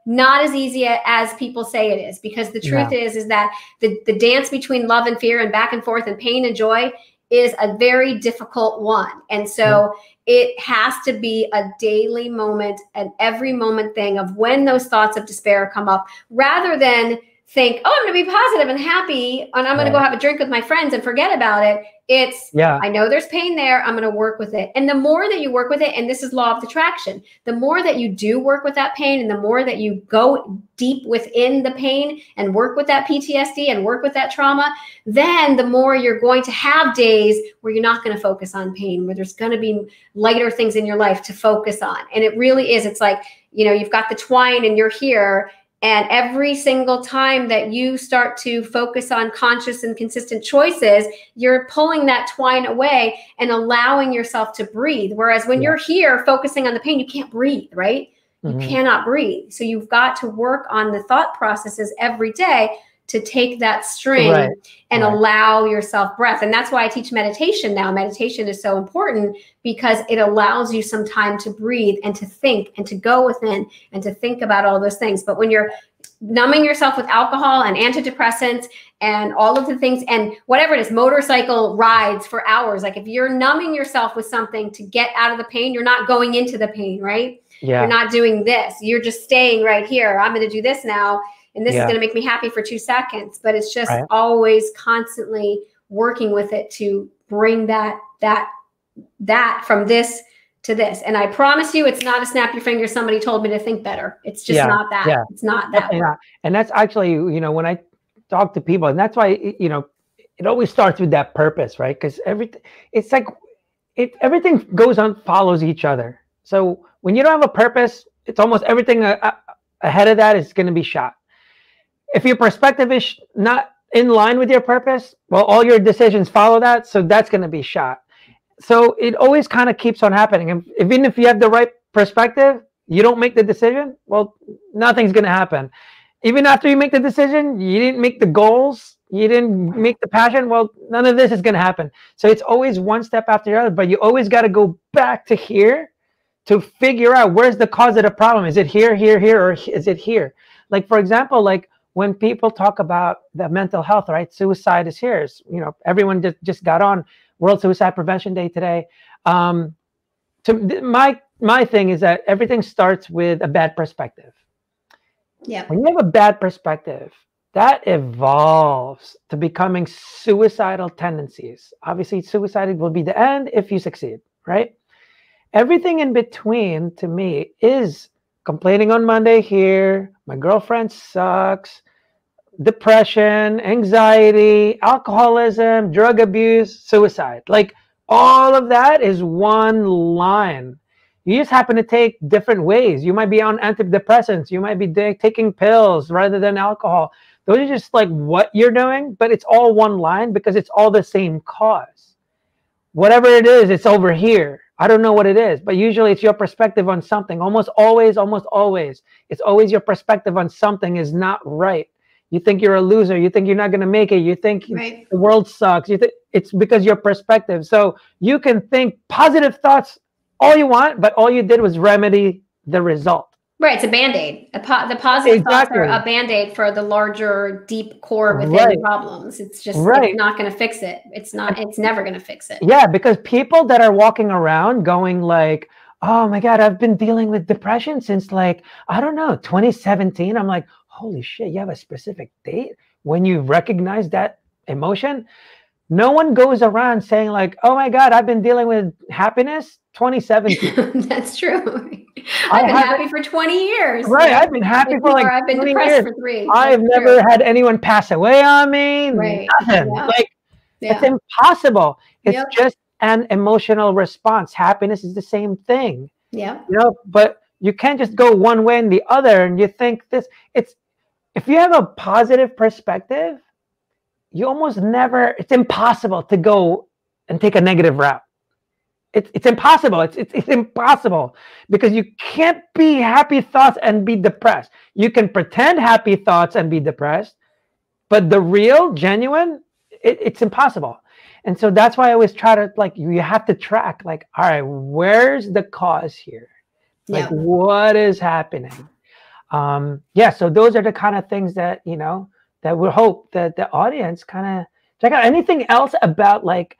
not as easy as people say it is, because the truth is that the dance between love and fear and back and forth and pain and joy, is a very difficult one. And so it has to be a daily moment, an every moment thing of when those thoughts of despair come up, rather than think, oh, I'm going to be positive and happy, and I'm going to go have a drink with my friends and forget about it. It's, I know there's pain there. I'm going to work with it. And the more that you work with it, and this is law of attraction, the more that you do work with that pain, and the more that you go deep within the pain and work with that PTSD and work with that trauma, then the more you're going to have days where you're not going to focus on pain, where there's going to be lighter things in your life to focus on. And it really is, it's like, you know, you've got the twine and you're here. And every single time that you start to focus on conscious and consistent choices, you're pulling that twine away and allowing yourself to breathe. Whereas when you're here focusing on the pain, you can't breathe, right? You cannot breathe. So you've got to work on the thought processes every day to take that string and allow yourself breath. And that's why I teach meditation now. Meditation is so important because it allows you some time to breathe and to think and to go within and to think about all those things. But when you're numbing yourself with alcohol and antidepressants and all of the things and whatever it is, motorcycle rides for hours, like if you're numbing yourself with something to get out of the pain, you're not going into the pain, right? You're not doing this. You're just staying right here. I'm going to do this now. And this is going to make me happy for 2 seconds, but it's just always constantly working with it to bring that from this to this. And I promise you, it's not a snap your fingers. Somebody told me to think better. It's just not that. It's not that. And that's actually, you know, when I talk to people, and that's why, you know, it always starts with that purpose, right? Because everything, it's like everything goes on, follows each other. So when you don't have a purpose, it's almost everything ahead of that is going to be shot. If your perspective is not in line with your purpose, well, all your decisions follow that. So that's going to be shot. So it always kind of keeps on happening. And even if you have the right perspective, you don't make the decision, well, nothing's going to happen. Even after you make the decision, you didn't make the goals, you didn't make the passion, well, none of this is going to happen. So it's always one step after the other, but you always got to go back to here to figure out where's the cause of the problem. Is it here, or is it here? Like, for example, like, when people talk about the mental health, right? Suicide is here. You know, everyone just got on World Suicide Prevention Day today. My thing is that everything starts with a bad perspective. Yeah. When you have a bad perspective, that evolves to becoming suicidal tendencies. Obviously, suicide will be the end if you succeed, right? Everything in between, to me, is complaining on Monday here, my girlfriend sucks, depression, anxiety, alcoholism, drug abuse, suicide. Like, all of that is one line. You just happen to take different ways. You might be on antidepressants. You might be taking pills rather than alcohol. Those are just like what you're doing, but it's all one line because it's all the same cause. Whatever it is, it's over here. I don't know what it is, but usually it's your perspective on something. Almost always, it's always your perspective on something is not right. You think you're a loser. You think you're not going to make it. You think the world sucks. You think it's because your perspective. So you can think positive thoughts all you want, but all you did was remedy the result. Right. It's a Band-Aid. The positive thoughts are a Band-Aid for the larger, deep core within the problems. It's just it's not going to fix it. It's never going to fix it. Yeah, because people that are walking around going like, oh my God, I've been dealing with depression since like, I don't know, 2017. I'm like, holy shit, you have a specific date when you recognize that emotion? No one goes around saying like, oh my God, I've been dealing with happiness 2017. That's true. I've been happy for 20 years. Right. I've been happy for like I've been depressed years. For 3. I've never had anyone pass away on me. Right. Nothing. Yeah. Like it's impossible. It's just an emotional response. Happiness is the same thing. Yeah. You know, but you can't just go one way and the other and you think this. If you have a positive perspective, you almost never, it's impossible to go and take a negative route. It's impossible. It's impossible because you can't be happy thoughts and be depressed. You can pretend happy thoughts and be depressed, but the real, genuine, it's impossible. And so that's why I always try to, like, you have to track, like, all right, where's the cause here? Like, what is happening? So those are the kind of things that, you know, that we hope that the audience kind of check out. Anything else about like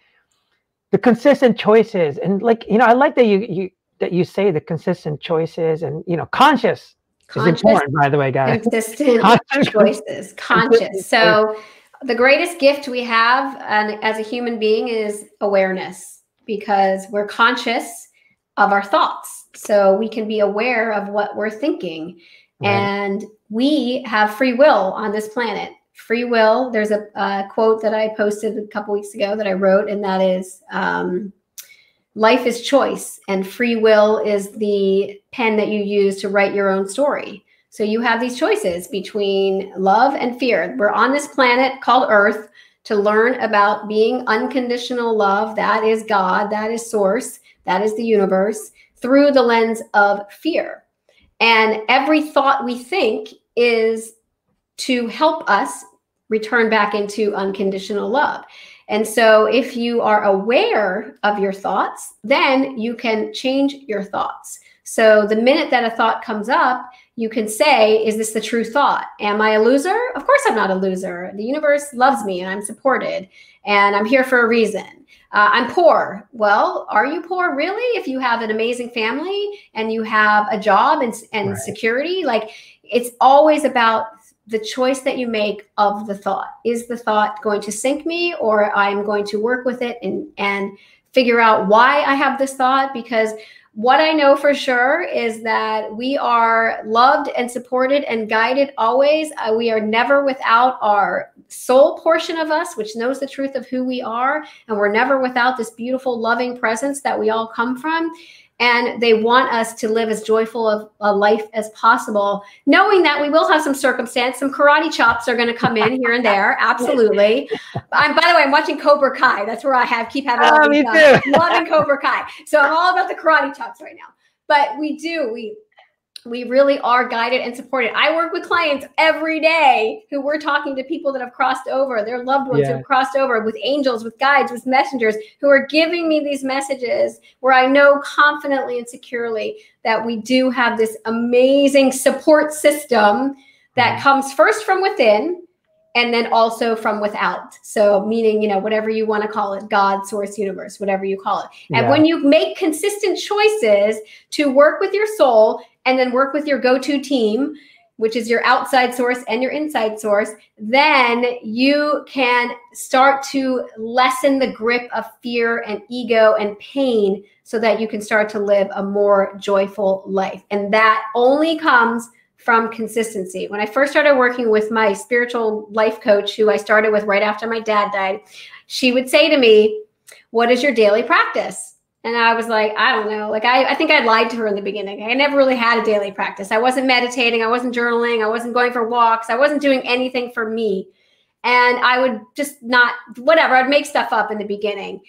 the consistent choices, and like, I like that you say the consistent choices, and conscious is important, by the way, guys. Consistent choices, conscious. So the greatest gift we have as a human being is awareness, because we're conscious of our thoughts. So we can be aware of what we're thinking. Right. And we have free will on this planet. Free will. There's a quote that I posted a couple weeks ago that I wrote, and that is, life is choice, and free will is the pen that you use to write your own story. So you have these choices between love and fear. We're on this planet called Earth to learn about being unconditional love. That is God, that is source, that is the universe, through the lens of fear. And every thought we think is to help us return back into unconditional love. And so if you are aware of your thoughts, then you can change your thoughts. So the minute that a thought comes up, you can say, is this the true thought? Am I a loser? Of course I'm not a loser. The universe loves me and I'm supported and I'm here for a reason. I'm poor. Well, are you poor really? If you have an amazing family and you have a job and right. security, like, it's always about the choice that you make of the thought. Is the thought going to sink me, or I'm going to work with it and figure out why I have this thought? Because what I know for sure is that we are loved and supported and guided always. We are never without our soul portion of us, which knows the truth of who we are. And we're never without this beautiful, loving presence that we all come from. And they want us to live as joyful of a life as possible, knowing that we will have some circumstance. Some karate chops are going to come in here and there. Absolutely. By the way, I'm watching Cobra Kai. That's where keep having all these loving Cobra Kai. So I'm all about the karate chops right now. But we really are guided and supported. I work with clients every day who we're talking to, people that have crossed over, their loved ones who have crossed over, with angels, with guides, with messengers, who are giving me these messages where I know confidently and securely that we do have this amazing support system that comes first from within and then also from without. So meaning, whatever you want to call it, God, source, universe, whatever you call it. And when you make consistent choices to work with your soul and then work with your go-to team, which is your outside source and your inside source, then you can start to lessen the grip of fear and ego and pain so that you can start to live a more joyful life. And that only comes from consistency. When I first started working with my spiritual life coach, who I started with right after my dad died, she would say to me, what is your daily practice? And I was like, I don't know. Like, I think I lied to her in the beginning. I never really had a daily practice. I wasn't meditating. I wasn't journaling. I wasn't going for walks. I wasn't doing anything for me. And I would just not, whatever, I'd make stuff up in the beginning.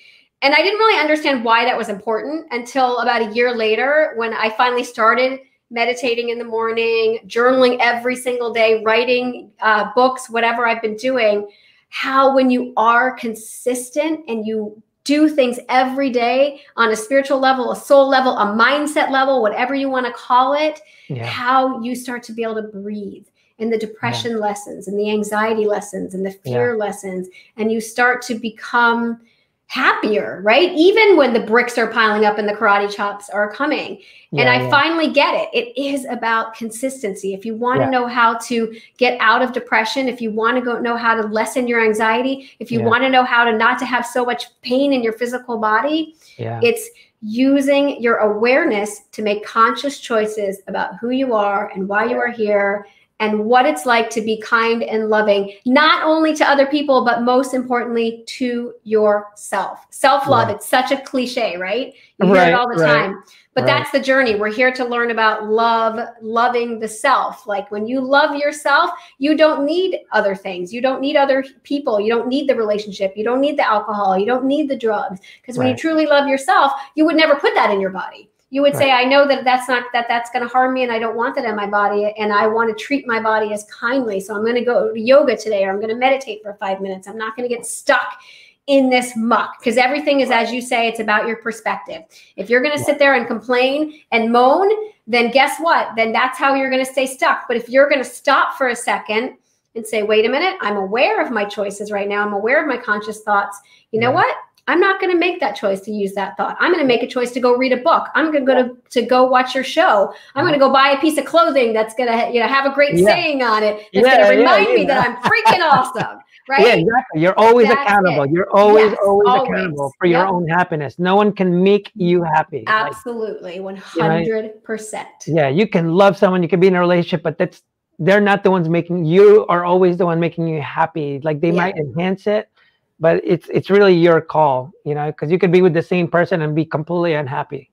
And I didn't really understand why that was important until about a year later, when I finally started meditating in the morning, journaling every single day, writing books, whatever I've been doing, how when you are consistent and you do things every day on a spiritual level, a soul level, a mindset level, whatever you want to call it, how you start to be able to breathe, and the depression lessens and the anxiety lessens and the fear lessens, and you start to become happier, right? Even when the bricks are piling up and the karate chops are coming. And I finally get it. It is about consistency. If you want to know how to get out of depression, if you want to know how to lessen your anxiety, if you want to know how to not to have so much pain in your physical body, it's using your awareness to make conscious choices about who you are and why you are here, and what it's like to be kind and loving, not only to other people, but most importantly, to yourself. Self-love, it's such a cliche, right? You hear it all the time. But that's the journey. We're here to learn about loving the self. Like, when you love yourself, you don't need other things. You don't need other people. You don't need the relationship. You don't need the alcohol. You don't need the drugs. Because when you truly love yourself, you would never put that in your body. You would say, I know that that's going to harm me, and I don't want that in my body, and I want to treat my body as kindly. So I'm going to go to yoga today, or I'm going to meditate for 5 minutes. I'm not going to get stuck in this muck, because everything is, as you say, it's about your perspective. If you're going to sit there and complain and moan, then guess what? Then that's how you're going to stay stuck. But if you're going to stop for a second and say, wait a minute, I'm aware of my choices right now. I'm aware of my conscious thoughts. You know what? I'm not going to make that choice to use that thought. I'm going to make a choice to go read a book. I'm going to go watch your show. I'm going to go buy a piece of clothing that's going to have a great saying on it. That's going to remind me that I'm freaking awesome. Right? Yeah, exactly. You're always accountable. You're always accountable for your own happiness. No one can make you happy. Absolutely. 100%. Yeah. You can love someone. You can be in a relationship, but they're not the ones making you are always the one making you happy. Like they might enhance it, but it's really your call, because you could be with the same person and be completely unhappy,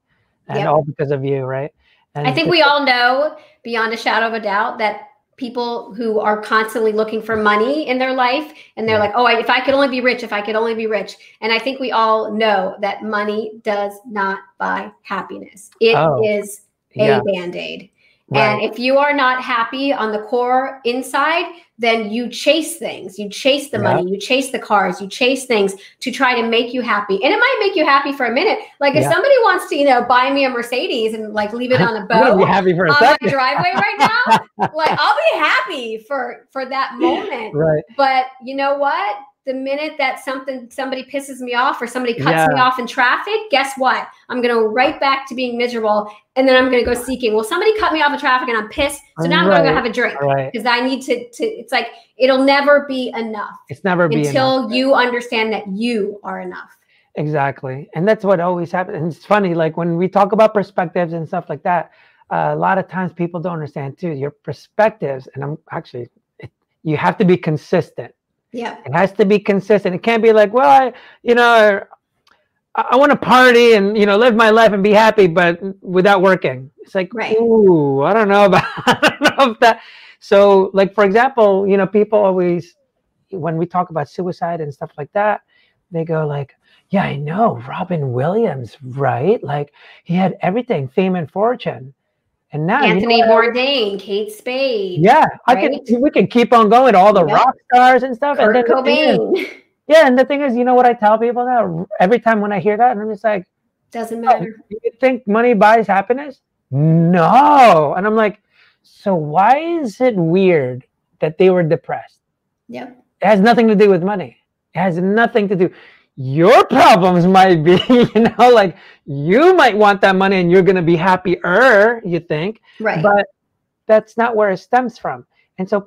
and all because of you, right? And I think we all know beyond a shadow of a doubt that people who are constantly looking for money in their life, and they're like, oh, if I could only be rich, if I could only be rich. And I think we all know that money does not buy happiness. It is a Band-Aid. Right. And if you are not happy on the core inside, then you chase things. You chase the money, you chase the cars, you chase things to try to make you happy. And it might make you happy for a minute. Like if somebody wants to, buy me a Mercedes and like leave it on a boat on my driveway right now, like I'll be happy for that moment. Right. But you know what? The minute that somebody pisses me off or somebody cuts me off in traffic, guess what? I'm going to go right back to being miserable. And then I'm going to go seeking. Well, somebody cut me off in traffic and I'm pissed. So now I'm going to go have a drink because I need to, it's like, it'll never be enough. It's never be until you understand that you are enough. Exactly. And that's what always happens. And it's funny, like when we talk about perspectives and stuff like that, a lot of times people don't understand too, your perspectives. And you have to be consistent. Yeah, it has to be consistent. It can't be like, well, I want to party and live my life and be happy, but without working. It's like, ooh, I don't know if that. So, like for example, people always, when we talk about suicide and stuff like that, they go like, yeah, I know Robin Williams, right? Like he had everything, fame and fortune. And now Anthony Bourdain, Kate Spade. Yeah, we can keep on going. All the rock stars and stuff. Kurt Cobain. And the thing is, what I tell people now? Every time when I hear that, and I'm just like, doesn't matter. Do you think money buys happiness? No. And I'm like, so why is it weird that they were depressed? Yep. It has nothing to do with money. It has nothing to do. Your problems might be, like you might want that money and you're going to be happier, you think. Right. But that's not where it stems from. And so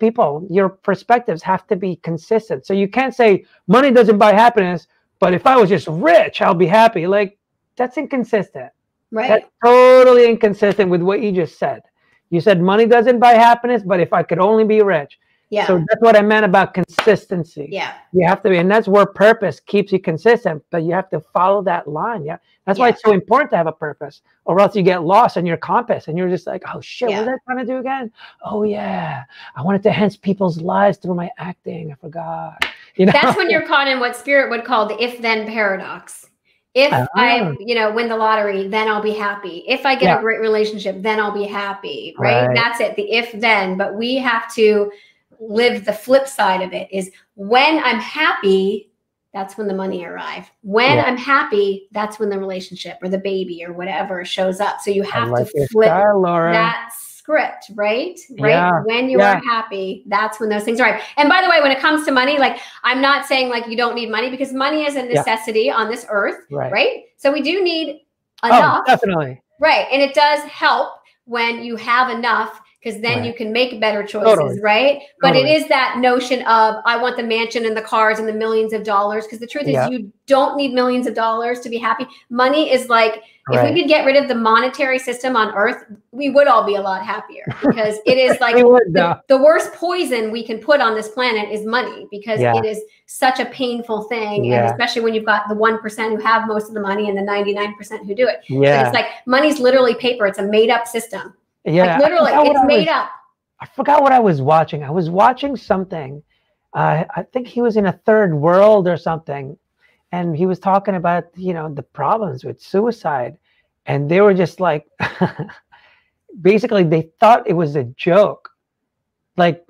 your perspectives have to be consistent. So you can't say money doesn't buy happiness, but if I was just rich, I'll be happy. Like that's inconsistent. Right. That's totally inconsistent with what you just said. You said money doesn't buy happiness, but if I could only be rich. Yeah. So that's what I meant about consistency. Yeah. You have to be, and that's where purpose keeps you consistent, but you have to follow that line. Yeah. That's why it's so important to have a purpose, or else you get lost in your compass and you're just like, oh shit, what was I trying to do again? Oh yeah. I wanted to enhance people's lives through my acting. I forgot. That's when you're caught in what Spirit would call the if-then paradox. If I, win the lottery, then I'll be happy. If I get a great relationship, then I'll be happy. Right? That's it. The if-then, but we have to live the flip side of it is when I'm happy, that's when the money arrives. When I'm happy, that's when the relationship or the baby or whatever shows up. So you have to flip that script, right? Yeah. When you are happy, that's when those things arrive. And by the way, when it comes to money, like I'm not saying like you don't need money because money is a necessity on this earth, right? So we do need enough. Oh, definitely. Right. And it does help when you have enough, because then you can make better choices, right? But it is that notion of, I want the mansion and the cars and the millions of dollars, because the truth is you don't need millions of dollars to be happy. Money is like, if we could get rid of the monetary system on earth, we would all be a lot happier, because it is like the worst poison we can put on this planet is money, because it is such a painful thing. And especially when you've got the 1% who have most of the money and the 99% who do it. But it's like, money's literally paper. It's a made up system. Yeah, like literally, it's made up. I forgot what I was watching. I was watching something. I think he was in a third world or something, and he was talking about the problems with suicide, and they were just like, basically they thought it was a joke. Like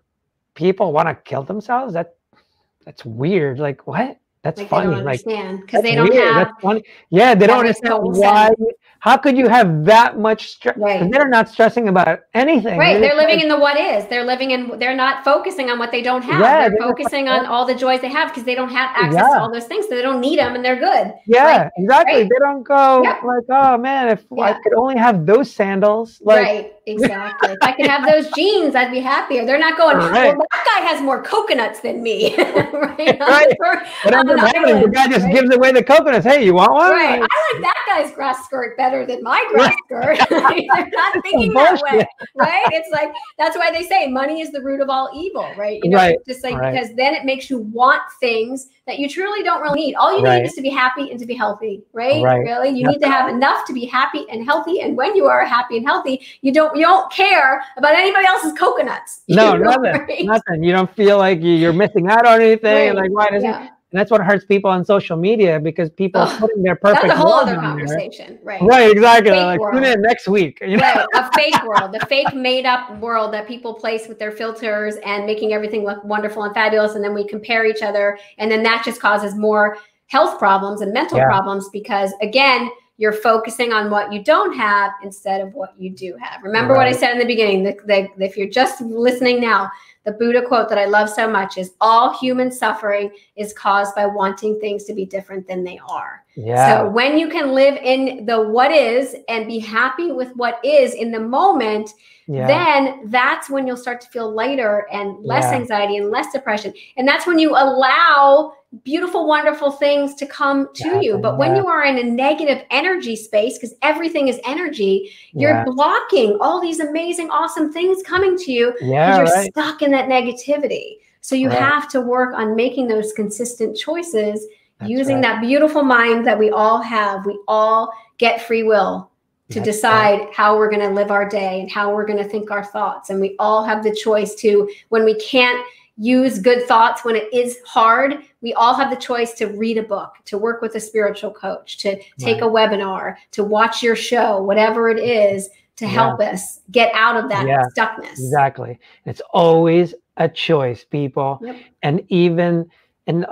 people want to kill themselves. That's weird. Like what? That's Like funny. they don't Like, understand because that's they don't weird. have That's funny. Yeah, they don't that makes understand total why. sense. How could you have that much stress? Because Right. they're not stressing about anything. Right. They're living like, in the what is. They're not focusing on what they don't have. yeah, They're focusing on all the joys they have because they don't have access to yeah, all those things. So they don't need them and they're good. Like, yeah, exactly. right. They don't go Yep. like, oh man, if I Yeah. could only have those sandals, like, Right. Exactly. If I could have those jeans, I'd be happier. They're not going, right, well, that guy has more coconuts than me. Right. right. What ends On up an happening? The island, guy just right? gives away the coconuts. Hey, you want one? Right. Like, I like that guy's grass skirt better than my right. grass skirt. They're not thinking that way. Right. It's like, that's why they say money is the root of all evil. Right. You know, Right. just like, Right. because then it makes you want things that you truly don't really need. All you need is to be happy and to be healthy. Right. Right. Really. You need to have enough to be happy and healthy. And when you are happy and healthy, you don't care about anybody else's coconuts. No, You know, nothing. right? Nothing. You don't feel like you're missing out on anything. Right. Like, why does it? Yeah. And that's what hurts people on social media because people are putting their perfect That's a whole world other on there. conversation. Right. Right, exactly. Fake Like, world. tune in next week. You know? Right, a fake world, the fake made up world that people place with their filters and making everything look wonderful and fabulous. And then we compare each other. And then that just causes more health problems and mental problems because, again, you're focusing on what you don't have instead of what you do have. Remember what I said in the beginning, if you're just listening now, the Buddha quote that I love so much is all human suffering is caused by wanting things to be different than they are. Yeah. So when you can live in the what is and be happy with what is in the moment, then that's when you'll start to feel lighter and less anxiety and less depression. And that's when you allow beautiful, wonderful things to come to you. But when you are in a negative energy space, because everything is energy, you're blocking all these amazing, awesome things coming to you because you're stuck in that negativity. So you have to work on making those consistent choices using that beautiful mind that we all have. We all get free will to decide how we're going to live our day and how we're going to think our thoughts. And we all have the choice to, when we can't use good thoughts, when it is hard, we all have the choice to read a book, to work with a spiritual coach, to take a webinar, to watch your show, whatever it is, to help us get out of that stuckness. Exactly. It's always a choice, people. And even, and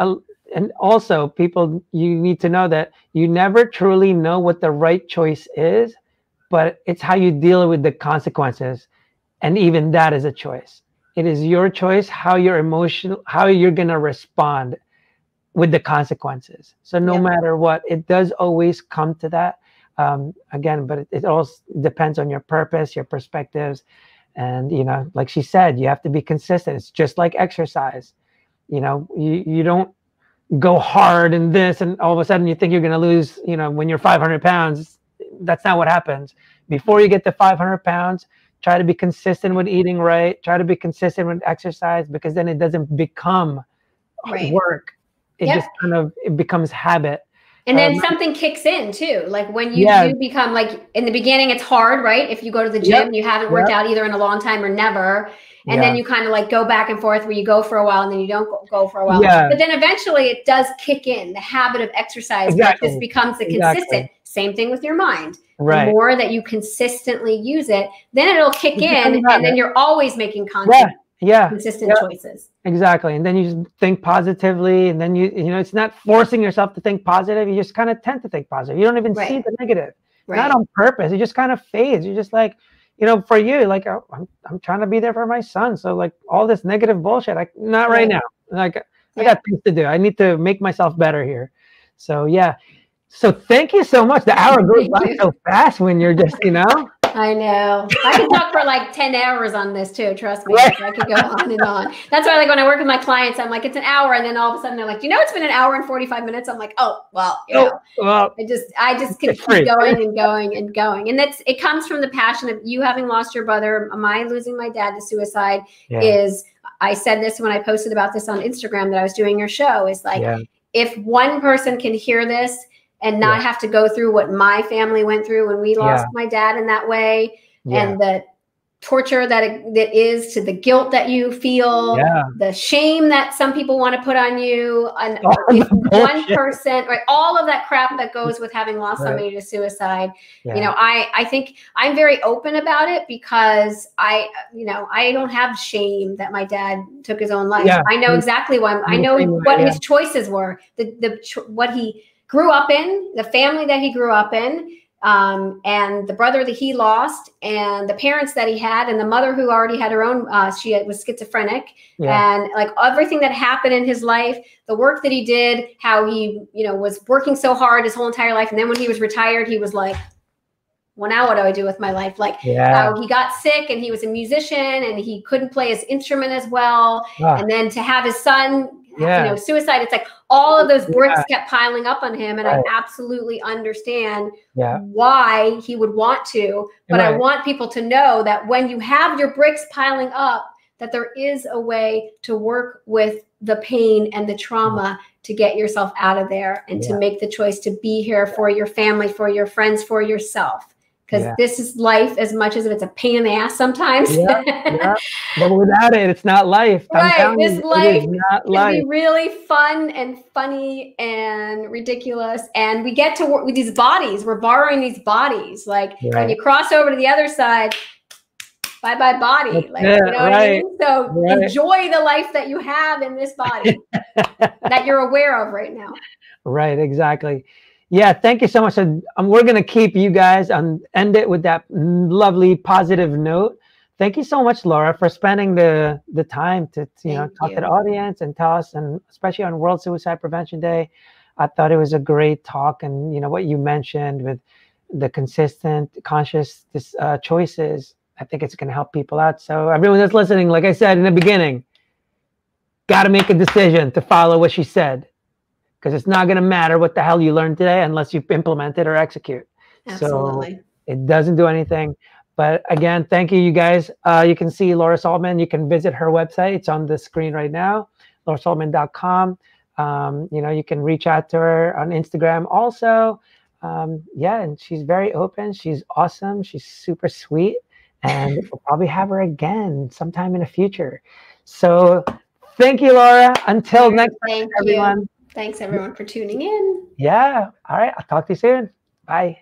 also people, you need to know that you never truly know what the right choice is, but it's how you deal with the consequences. And even that is a choice. It is your choice how you're how you're going to respond with the consequences. So no matter what, it does always come to that. Again, but it also depends on your purpose, your perspectives. And, you know, like she said, you have to be consistent. It's just like exercise. You know, you don't go hard in this and all of a sudden you think you're going to lose, you know, when you're 500 pounds. That's not what happens. Before you get to 500 pounds, try to be consistent with eating right. Try to be consistent with exercise, because then it doesn't become work. It just kind of, it becomes habit. And then something kicks in too. Like when you do become, like in the beginning, it's hard, right? If you go to the gym, you haven't worked out either in a long time or never. And then you kind of like go back and forth where you go for a while and then you don't go for a while. But then eventually it does kick in, the habit of exercise just becomes the consistent. Same thing with your mind. The more that you consistently use it, then it'll kick in and then you're always making consistent choices. Exactly. And then you just think positively, and then you know, it's not forcing yourself to think positive. You just kind of tend to think positive. You don't even see the negative. Not on purpose. It just kind of fades. You're just like, you know, for you, like, oh, I'm trying to be there for my son. So like all this negative bullshit, like not right now. Like I got things to do. I need to make myself better here. So yeah. So thank you so much. The hour goes by so fast when you're just, you know. I know. I could talk for like 10 hours on this too. Trust me. I could go on and on. That's why, like, when I work with my clients, I'm like, it's an hour. And then all of a sudden they're like, you know, it's been an hour and 45 minutes. I'm like, oh, well, you know, I just can keep going and going and going. And it comes from the passion of you having lost your brother. My losing my dad to suicide is, I said this when I posted about this on Instagram that I was doing your show, is like, if one person can hear this and not have to go through what my family went through when we lost my dad in that way, and that torture that it is, to the guilt that you feel, the shame that some people want to put on you, and if one person, right, all of that crap that goes with having lost somebody to suicide. You know, I think I'm very open about it because I don't have shame that my dad took his own life. I know exactly why. I know what his choices were, what he grew up in, the family that he grew up in, and the brother that he lost, and the parents that he had, and the mother who already had her own, she was schizophrenic, and like everything that happened in his life, the work that he did, how he, was working so hard his whole entire life. And then when he was retired, he was like, well, now what do I do with my life? Like how he got sick and he was a musician and he couldn't play his instrument as well. And then to have his son, suicide, it's like all of those bricks kept piling up on him. And I absolutely understand why he would want to, but I want people to know that when you have your bricks piling up, that there is a way to work with the pain and the trauma to get yourself out of there and to make the choice to be here for your family, for your friends, for yourself. Because this is life, as much as it's a pain in the ass sometimes. But without it, it's not life. This life can be really fun and funny and ridiculous. And we get to work with these bodies. We're borrowing these bodies. Like when you cross over to the other side, bye-bye body. Like, you know what I mean? So enjoy the life that you have in this body that you're aware of right now. Right, exactly. Yeah, thank you so much. And we're going to keep you guys and end it with that lovely positive note. Thank you so much, Laura, for spending the time to talk to the audience and tell us, and especially on World Suicide Prevention Day. I thought it was a great talk, and what you mentioned with the consistent, conscious choices, I think it's going to help people out. So everyone that's listening, like I said in the beginning, got to make a decision to follow what she said. Because it's not going to matter what the hell you learned today unless you implement it or execute. Absolutely. So it doesn't do anything. But again, thank you, you guys. You can see Laura Saltman. You can visit her website. It's on the screen right now, laurasaltman.com. You can reach out to her on Instagram also. And she's very open. She's awesome. She's super sweet. And we'll probably have her again sometime in the future. So thank you, Laura. Until next time, everyone. Thanks, everyone, for tuning in. Yeah. All right. I'll talk to you soon. Bye.